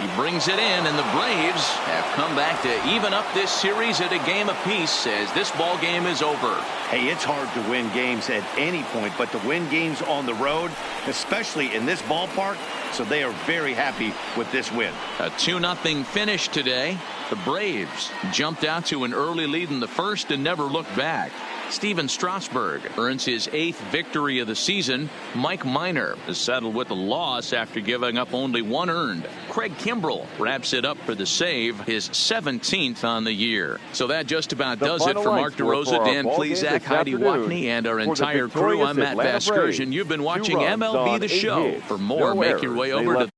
He brings it in, and the Braves have come back to even up this series at a game apiece as this ball game is over. Hey, it's hard to win games at any point, but to win games on the road, especially in this ballpark, so they are very happy with this win. A 2-0 finish today. The Braves jumped out to an early lead in the first and never looked back. Steven Strasburg earns his 8th victory of the season. Mike Minor is settled with a loss after giving up only 1 earned. Craig Kimbrell wraps it up for the save, his 17th on the year. So that just about does it for Mark DeRosa, Dan Plesac, Heidi Watney, and our entire crew. I'm Matt Vasgersian. You've been watching MLB The Show. For more, make your way over to